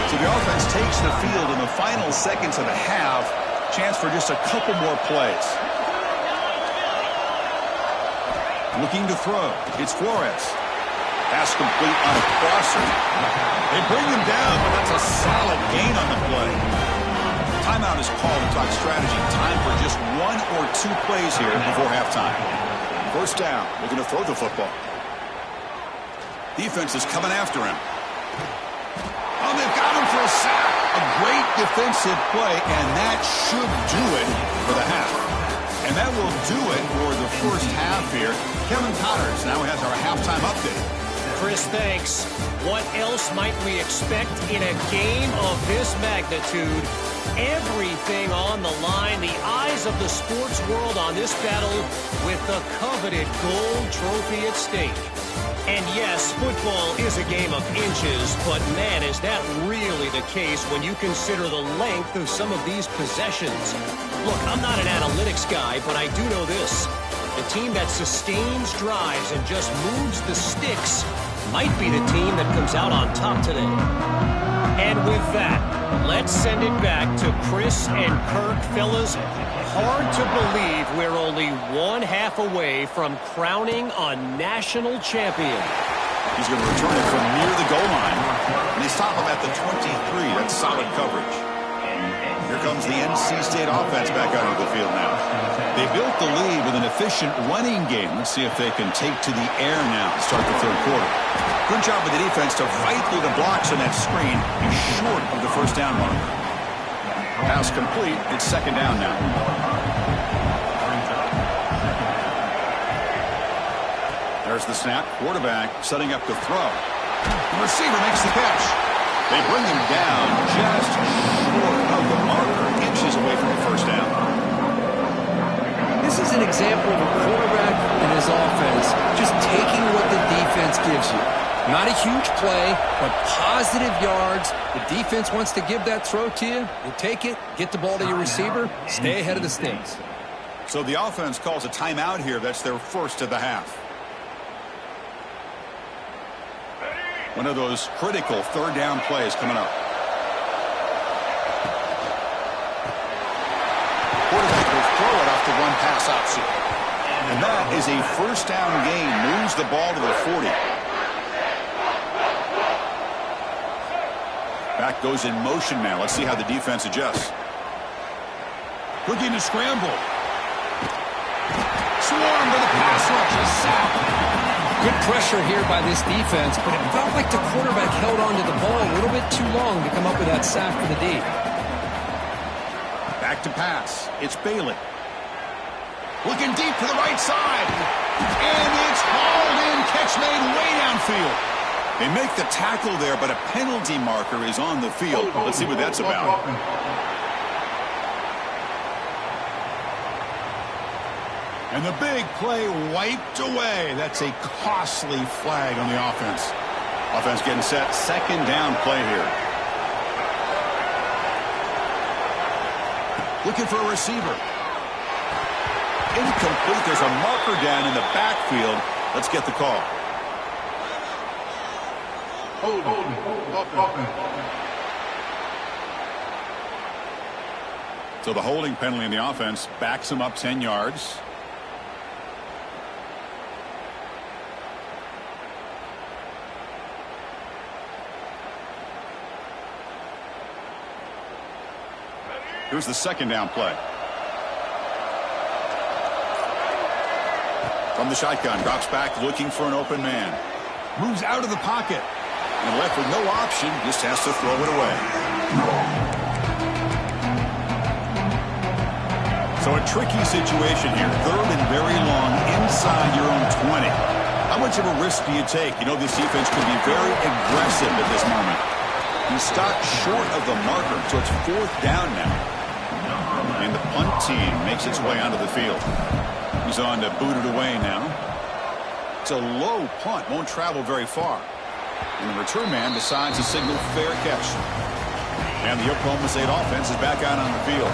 So the offense takes the field in the final seconds of the half. Chance for just a couple more plays. Looking to throw. It's Flores. Pass complete on a crosser. They bring him down, but that's a solid gain on the play. Timeout is called to talk strategy. Time for just one or two plays here before halftime. First down. Looking to throw the football. Defense is coming after him. Oh, they've got him for a sack. A great defensive play, and that should do it for the half. And that will do it for the first half here. Kevin Connors now has our halftime update. Chris, thanks. What else might we expect in a game of this magnitude? Everything on the line. The eyes of the sports world on this battle with the coveted gold trophy at stake. And yes, football is a game of inches, but man, is that really the case when you consider the length of some of these possessions. Look, I'm not an analytics guy, but I do know this. The team that sustains drives and just moves the sticks might be the team that comes out on top today. And with that, let's send it back to Chris and Kirk. Fellas, hard to believe we're only one half away from crowning a national champion. He's going to return it from near the goal line. And they stop him at the 23. That's solid coverage. Here comes the NC State offense back out of the field now. They built the lead with an efficient running game. Let's see if they can take to the air now to start the third quarter. Good job with the defense to fight through the blocks on that screen. He's short of the first down mark. Pass complete. It's second down now. There's the snap. Quarterback setting up to throw. The receiver makes the catch. They bring him down just short of the marker, inches away from the first down. This is an example of a quarterback and his offense just taking what the defense gives you. Not a huge play, but positive yards. The defense wants to give that throw to you. You take it, get the ball to your receiver, stay ahead of the stakes. So the offense calls a timeout here. That's their first of the half. One of those critical third down plays coming up. Quarterback will throw it off the one pass option. And that is a first down gain. Moves the ball to the 40. Back goes in motion now. Let's see how the defense adjusts. Looking to scramble. Swarm with a pass rush. A sack. Good pressure here by this defense, but it felt like the quarterback held on to the ball a little bit too long to come up with that sack for the D. Back to pass. It's Bailey. Looking deep to the right side. And it's hauled in. Catch made way downfield. They make the tackle there, but a penalty marker is on the field. Let's see what that's about. And the big play wiped away. That's a costly flag on the offense. Offense getting set. Second down play here. Looking for a receiver. Incomplete. There's a marker down in the backfield. Let's get the call. So the holding penalty in the offense backs him up 10 yards. Here's the second down play. From the shotgun, drops back looking for an open man. Moves out of the pocket. And left with no option, just has to throw it away. So a tricky situation here. Third and very long inside your own 20. How much of a risk do you take? You know this defense could be very aggressive at this moment. He's stopped short of the marker, so it's fourth down now. And the punt team makes its way onto the field. He's on to boot it away now. It's a low punt, won't travel very far. And the return man decides to signal fair catch. And the Oklahoma State offense is back out on the field.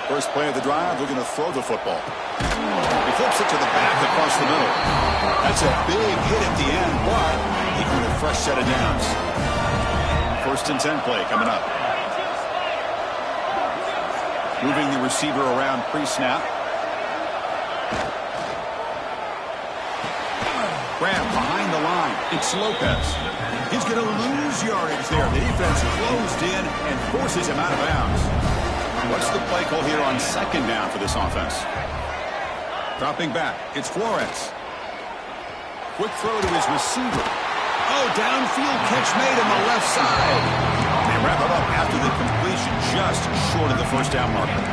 First play of the drive, looking to throw the football. He flips it to the back across the middle. That's a big hit at the end, but he can get a fresh set of downs. First and 10 play coming up. Moving the receiver around pre-snap. Grab behind the line. It's Lopez. He's going to lose yardage there. The defense closed in and forces him out of bounds. What's the play call here on second down for this offense? Dropping back. It's Flores. Quick throw to his receiver. Oh, downfield catch made on the left side. They wrap it up after the completion, just short of the first down marker.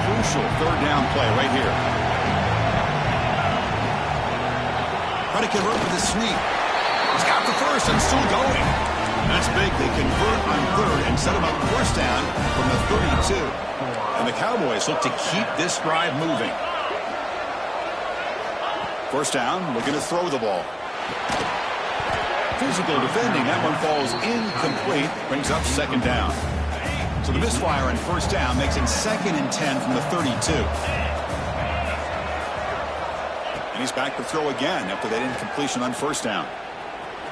Crucial third down play right here. Trying to convert with a sneak. He's got the first and still going. That's big. They convert on third and set him up first down from the 32. And the Cowboys look to keep this drive moving. First down, looking to throw the ball. Physical defending. That one falls incomplete. Brings up second down. So the misfire on first down makes it second and 10 from the 32. And he's back to throw again after that incompletion on first down.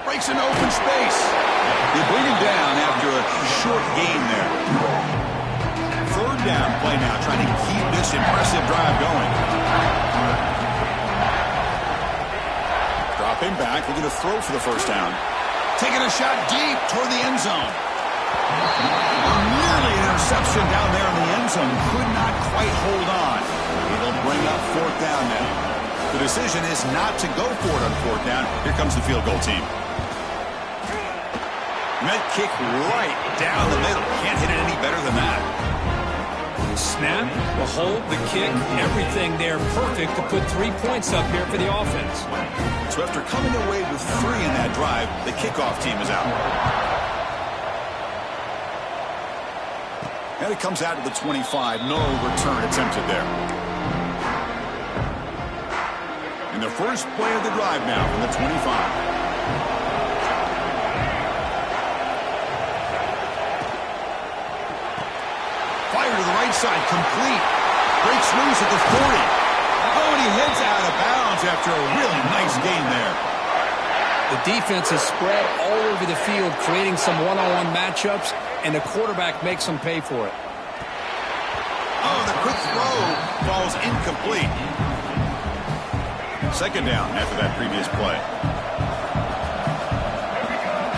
Breaks an open space. They bring him down after a short gain there. Third down play now, trying to keep this impressive drive going. Dropping back, looking to throw for the first down. Taking a shot deep toward the end zone. Nearly an interception down there in the end zone. Could not quite hold on. It'll bring up fourth down now. The decision is not to go for it on fourth down. Here comes the field goal team. That kick right down the middle. Can't hit it any better than that. Snap, the hold, the kick, everything there perfect to put 3 points up here for the offense. So after coming away with 3 in that drive, the kickoff team is out. And it comes out to the 25. No return attempted there. And the first play of the drive now from the 25. Fire to the right side, complete. Breaks loose at the 40. Oh, and he heads out of bounds after a really nice gain there. The defense is spread all over the field, creating some one-on-one matchups, and the quarterback makes them pay for it. Oh, the quick throw falls incomplete. Second down after that previous play.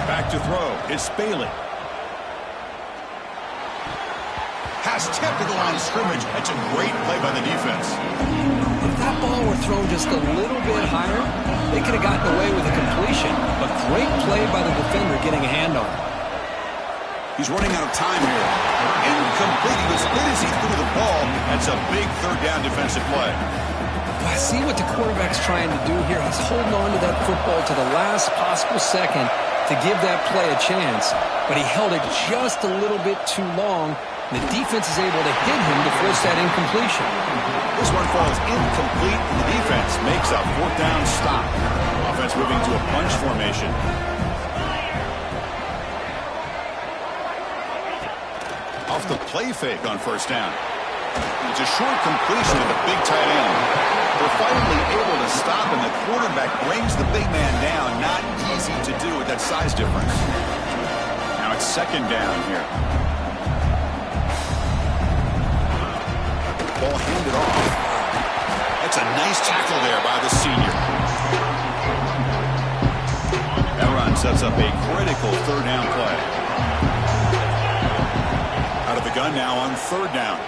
Back to throw. It's Bailey. Pass tipped to the line of scrimmage. That's a great play by the defense. If that ball were thrown just a little bit higher, they could have gotten away with a completion. But great play by the defender getting a hand on it. He's running out of time here. Incomplete. He was hit as he threw the ball. That's a big third down defensive play. I see what the quarterback's trying to do here. He's holding on to that football to the last possible second to give that play a chance. But he held it just a little bit too long. The defense is able to hit him to force that incompletion. This one falls incomplete, and the defense makes a fourth down stop. Offense moving to a bunch formation. Off the play fake on first down. It's a short completion to the big tight end. They're finally able to stop, and the quarterback brings the big man down. Not easy to do with that size difference. Now it's second down here. Ball handed off. That's a nice tackle there by the senior. That run sets up a critical third down play. Out of the gun now on third down.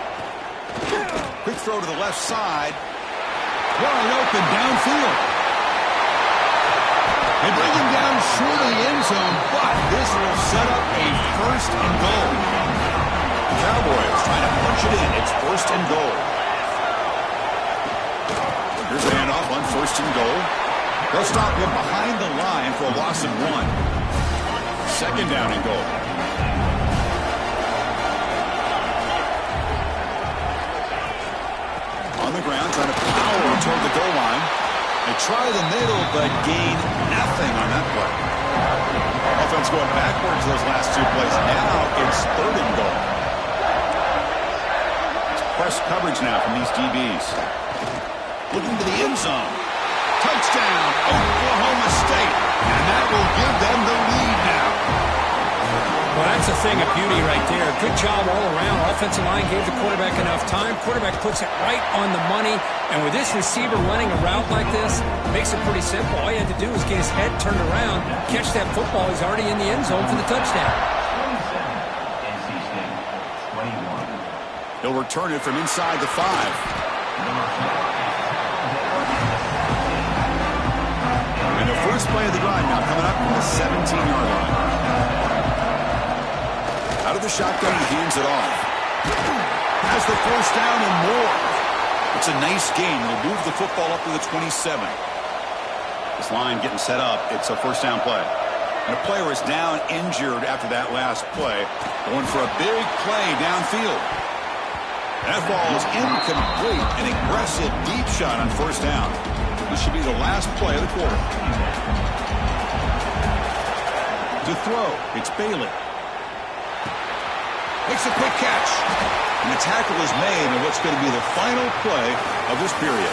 Quick throw to the left side. Wide open downfield. They bring him down short of the end zone, but this will set up a first and goal. The Cowboys trying to punch it in. It's first and goal. Here's a handoff on first and goal. They'll stop him behind the line for a loss of 1. Second down and goal. On the ground, trying to power toward the goal line. They try the middle, but gain nothing on that play. Offense going backwards those last 2 plays. Now it's third and goal. It's press coverage now from these DBs. Looking to the end zone. Touchdown, Oklahoma State. And that will give them the lead now. Well, that's a thing of beauty right there. Good job all around. Offensive line gave the quarterback enough time. Quarterback puts it right on the money. And with this receiver running a route like this, makes it pretty simple. All you had to do was get his head turned around, catch that football. He's already in the end zone for the touchdown. 27, NC State, 21. He'll return it from inside the 5. And the first play of the drive now coming up from the 17-yard line. Out of the shotgun, he hands it off. Has the first down and more. It's a nice gain. He'll move the football up to the 27. This line getting set up. It's a first down play. And a player is down injured after that last play. Going for a big play downfield. That ball is incomplete. An aggressive deep shot on first down. This should be the last play of the quarter. To throw, it's Bailey. Makes a quick catch. And the tackle is made in what's going to be the final play of this period.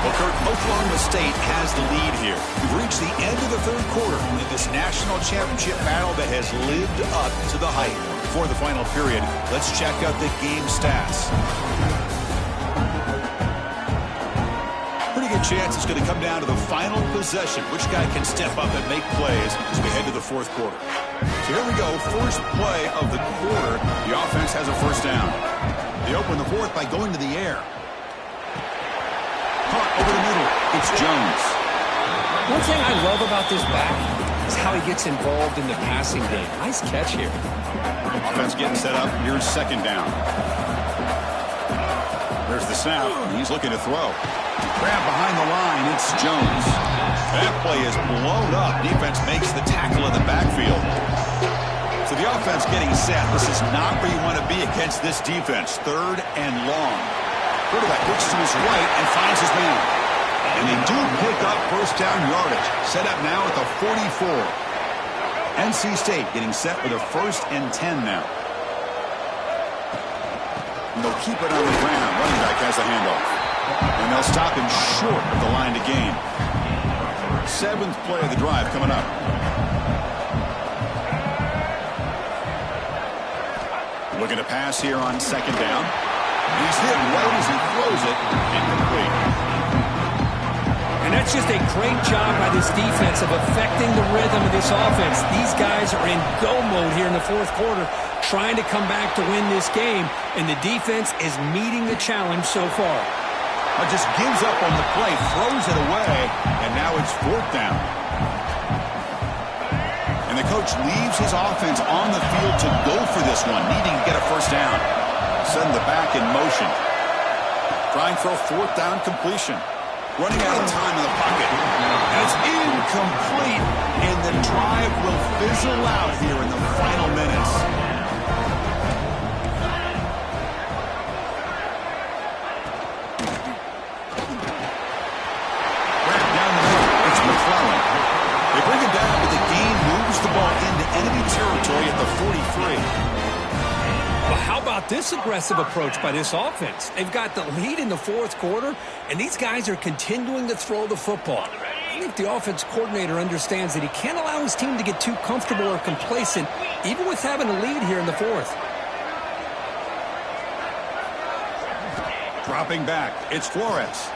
Well, Kurt, Oklahoma State has the lead here. We've reached the end of the third quarter in this national championship battle that has lived up to the hype. For the final period, let's check out the game stats. Pretty good chance it's going to come down to the final possession. Which guy can step up and make plays as we head to the fourth quarter. So here we go, first play of the quarter. The offense has a first down. They open the fourth by going to the air. Caught over the middle. It's Jones. One thing I love about this back is how he gets involved in the passing game. Nice catch here. Offense getting set up. Here's second down. There's the snap. He's looking to throw. Grab behind the line. It's Jones. That play is blown up. Defense makes the tackle in the backfield. So the offense getting set. This is not where you want to be against this defense. Third and long. Quarterback looks to his right and finds his man. And they do pick up first down yardage. Set up now at the 44. NC State getting set with a first and 10 now. And they'll keep it on the ground. Running back has the handoff. And they'll stop him short of the line to gain. Seventh play of the drive coming up. Looking to pass here on second down. He's hit right as he throws it. Incomplete. And that's just a great job by this defense of affecting the rhythm of this offense. These guys are in go mode here in the fourth quarter, trying to come back to win this game, and the defense is meeting the challenge so far. Just gives up on the play, throws it away, and now it's fourth down. And the coach leaves his offense on the field to go for this one, needing to get a first down. Send the back in motion. Trying for a fourth down completion. Running out of time in the pocket. And it's incomplete, and the drive will fizzle out here in the final minutes. They bring him down, but the game moves the ball into enemy territory at the 43. Well, how about this aggressive approach by this offense? They've got the lead in the fourth quarter, and these guys are continuing to throw the football. I think the offense coordinator understands that he can't allow his team to get too comfortable or complacent, even with having a lead here in the fourth. Dropping back, it's Flores.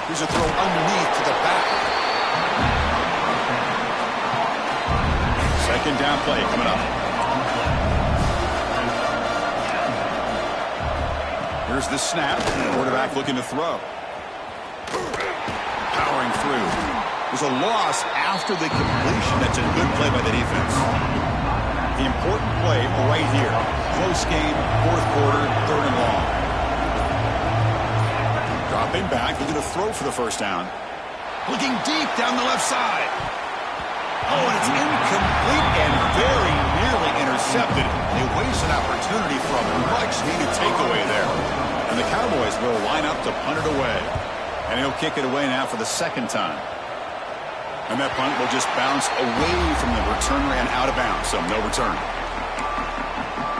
Here's a throw underneath to the back. second down play coming up. Here's the snap. Quarterback looking to throw. Powering through. There's a loss after the completion. That's a good play by the defense. The important play right here. Close game, fourth quarter, third and long. Dropping back, looking to throw for the first down. Looking deep down the left side. Oh, and it's incomplete and very nearly intercepted. They waste an opportunity for a much-needed takeaway there. And the Cowboys will line up to punt it away. And he'll kick it away now for the second time. And that punt will just bounce away from the returner and out of bounds, so no return.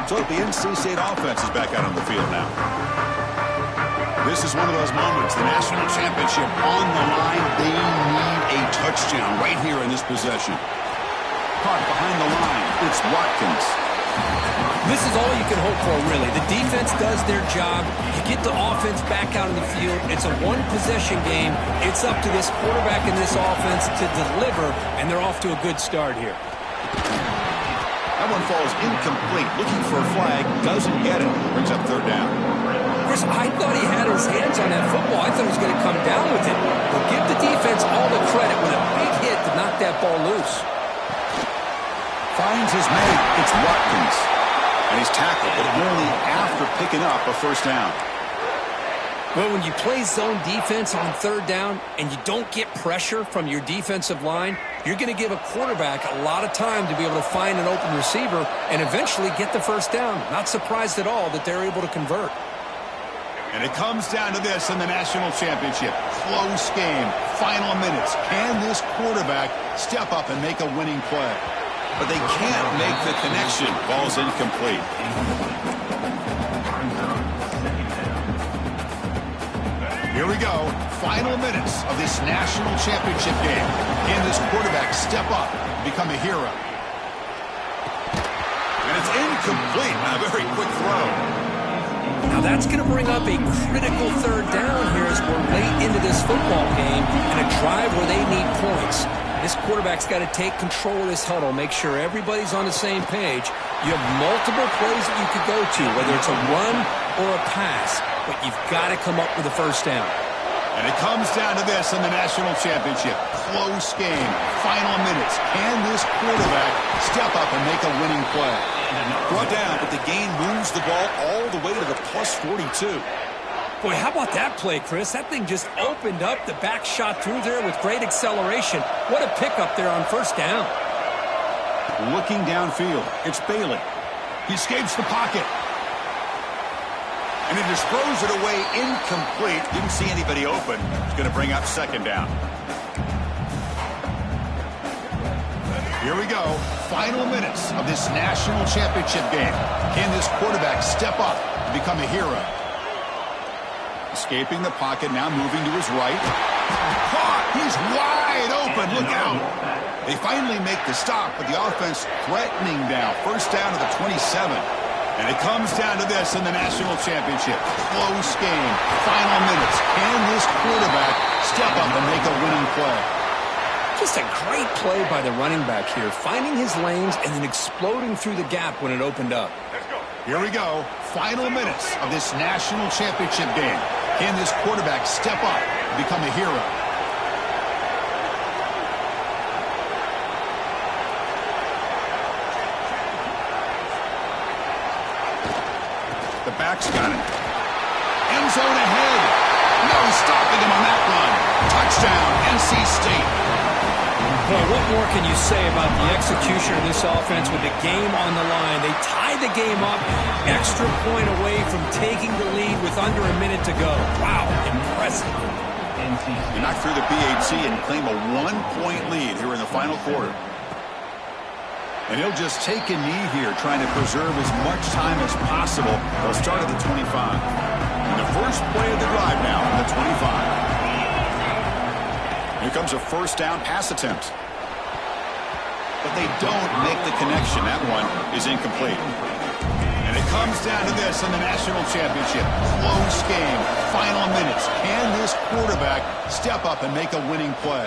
So the NC State offense is back out on the field now. This is one of those moments, the national championship on the line. They need a touchdown right here in this possession. Caught behind the line. It's Watkins. This is all you can hope for, really. The defense does their job. You get the offense back out on the field. It's a one-possession game. It's up to this quarterback and this offense to deliver, and they're off to a good start here. That one falls incomplete. Looking for a flag. Doesn't get it. Brings up third down. Chris, I thought he had his hands on that football. I thought he was going to come down with it. But give the defense all the credit with a big hit to knock that ball loose. Finds his mate. It's Watkins. And he's tackled, but only after picking up a first down. Well, when you play zone defense on third down and you don't get pressure from your defensive line, you're going to give a quarterback a lot of time to be able to find an open receiver and eventually get the first down. Not surprised at all that they're able to convert. And it comes down to this in the national championship. Close game. Final minutes. Can this quarterback step up and make a winning play? But they can't make the connection. Ball's incomplete. Here we go. Final minutes of this national championship game. Can this quarterback step up and become a hero? And it's incomplete. A very quick throw. Now that's going to bring up a critical third down here as we're late into this football game and a drive where they need points. This quarterback's got to take control of this huddle, make sure everybody's on the same page. You have multiple plays that you could go to, whether it's a run or a pass, but you've got to come up with a first down. And it comes down to this in the national championship. Close game. Final minutes. Can this quarterback step up and make a winning play? Brought down, but the gain moves the ball all the way to the plus 42. Boy, how about that play, Chris? That thing just opened up. The back shot through there with great acceleration. What a pickup there on first down. Looking downfield, it's Bailey. He escapes the pocket. And he just throws it away incomplete. Didn't see anybody open. It's going to bring up second down. Here we go. Final minutes of this national championship game. Can this quarterback step up and become a hero? Escaping the pocket, now moving to his right. Caught! He's wide open. Look out. They finally make the stop, but the offense threatening now. First down to the 27. And it comes down to this in the national championship. Close game. Final minutes. Can this quarterback step up and make a winning play? Just a great play by the running back here, finding his lanes and then exploding through the gap when it opened up. Here we go. Final minutes of this national championship game. Can this quarterback step up and become a hero? The back's got it. End zone ahead. No stopping him on that run. Touchdown, NC State. Well, what more can you say about the execution of this offense with the game on the line? They tied the game up, extra point away from taking the lead with under a minute to go. Wow, impressive. They knock through the BAT and claim a 1-point lead here in the final quarter. And he'll just take a knee here, trying to preserve as much time as possible. They'll start at the 25. And the first play of the drive now on the 25. Here comes a first down pass attempt. But they don't make the connection. That one is incomplete. And it comes down to this in the national championship. Close game. Final minutes. Can this quarterback step up and make a winning play?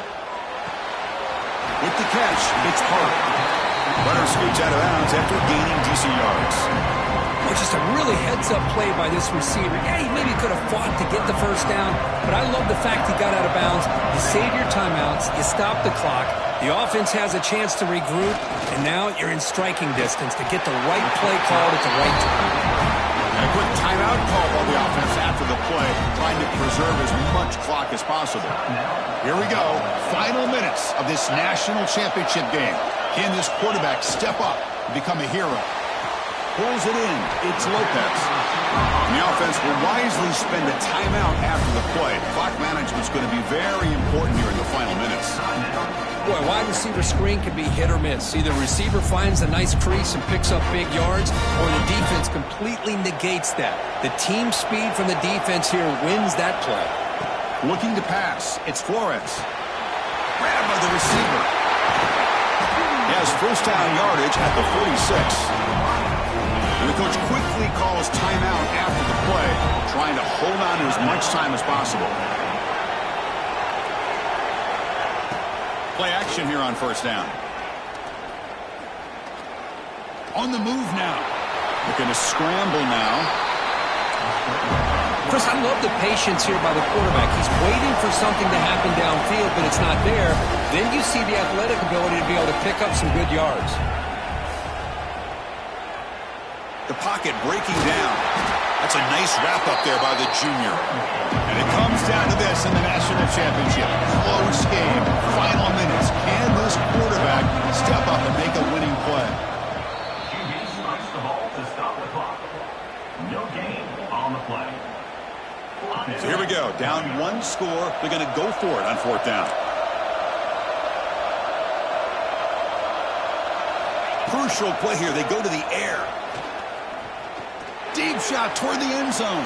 With the catch, it's Hart. Runner scoots out of bounds after gaining decent yards. Well, just a really heads-up play by this receiver. Yeah, he maybe could have fought to get the first down, but I love the fact he got out of bounds. You save your timeouts, you stop the clock, the offense has a chance to regroup, and now you're in striking distance to get the right play called at the right time. And a quick timeout call by the offense after the play, trying to preserve as much clock as possible. Here we go. Final minutes of this national championship game. Can this quarterback step up and become a hero? Pulls it in. It's Lopez. And the offense will wisely spend a timeout after the play. Clock management is going to be very important here in the final minutes. Boy, wide receiver screen can be hit or miss. Either receiver finds a nice crease and picks up big yards, or the defense completely negates that. The team speed from the defense here wins that play. Looking to pass. It's Flores. Grabbed by the receiver. He has first down yardage at the 46. And the coach quickly calls timeout after the play, trying to hold on to as much time as possible. Play action here on first down. On the move now. Looking to scramble now. Chris, I love the patience here by the quarterback. He's waiting for something to happen downfield, but it's not there. Then you see the athletic ability to be able to pick up some good yards. The pocket breaking down. That's a nice wrap-up there by the junior. And it comes down to this in the national championship. Close game. Final minutes. Can this quarterback step up and make a winning play? QB strikes the ball to stop the clock. No gain on the play. So here we go. Down one score. They're going to go for it on fourth down. Crucial play here. They go to the air. Deep shot toward the end zone.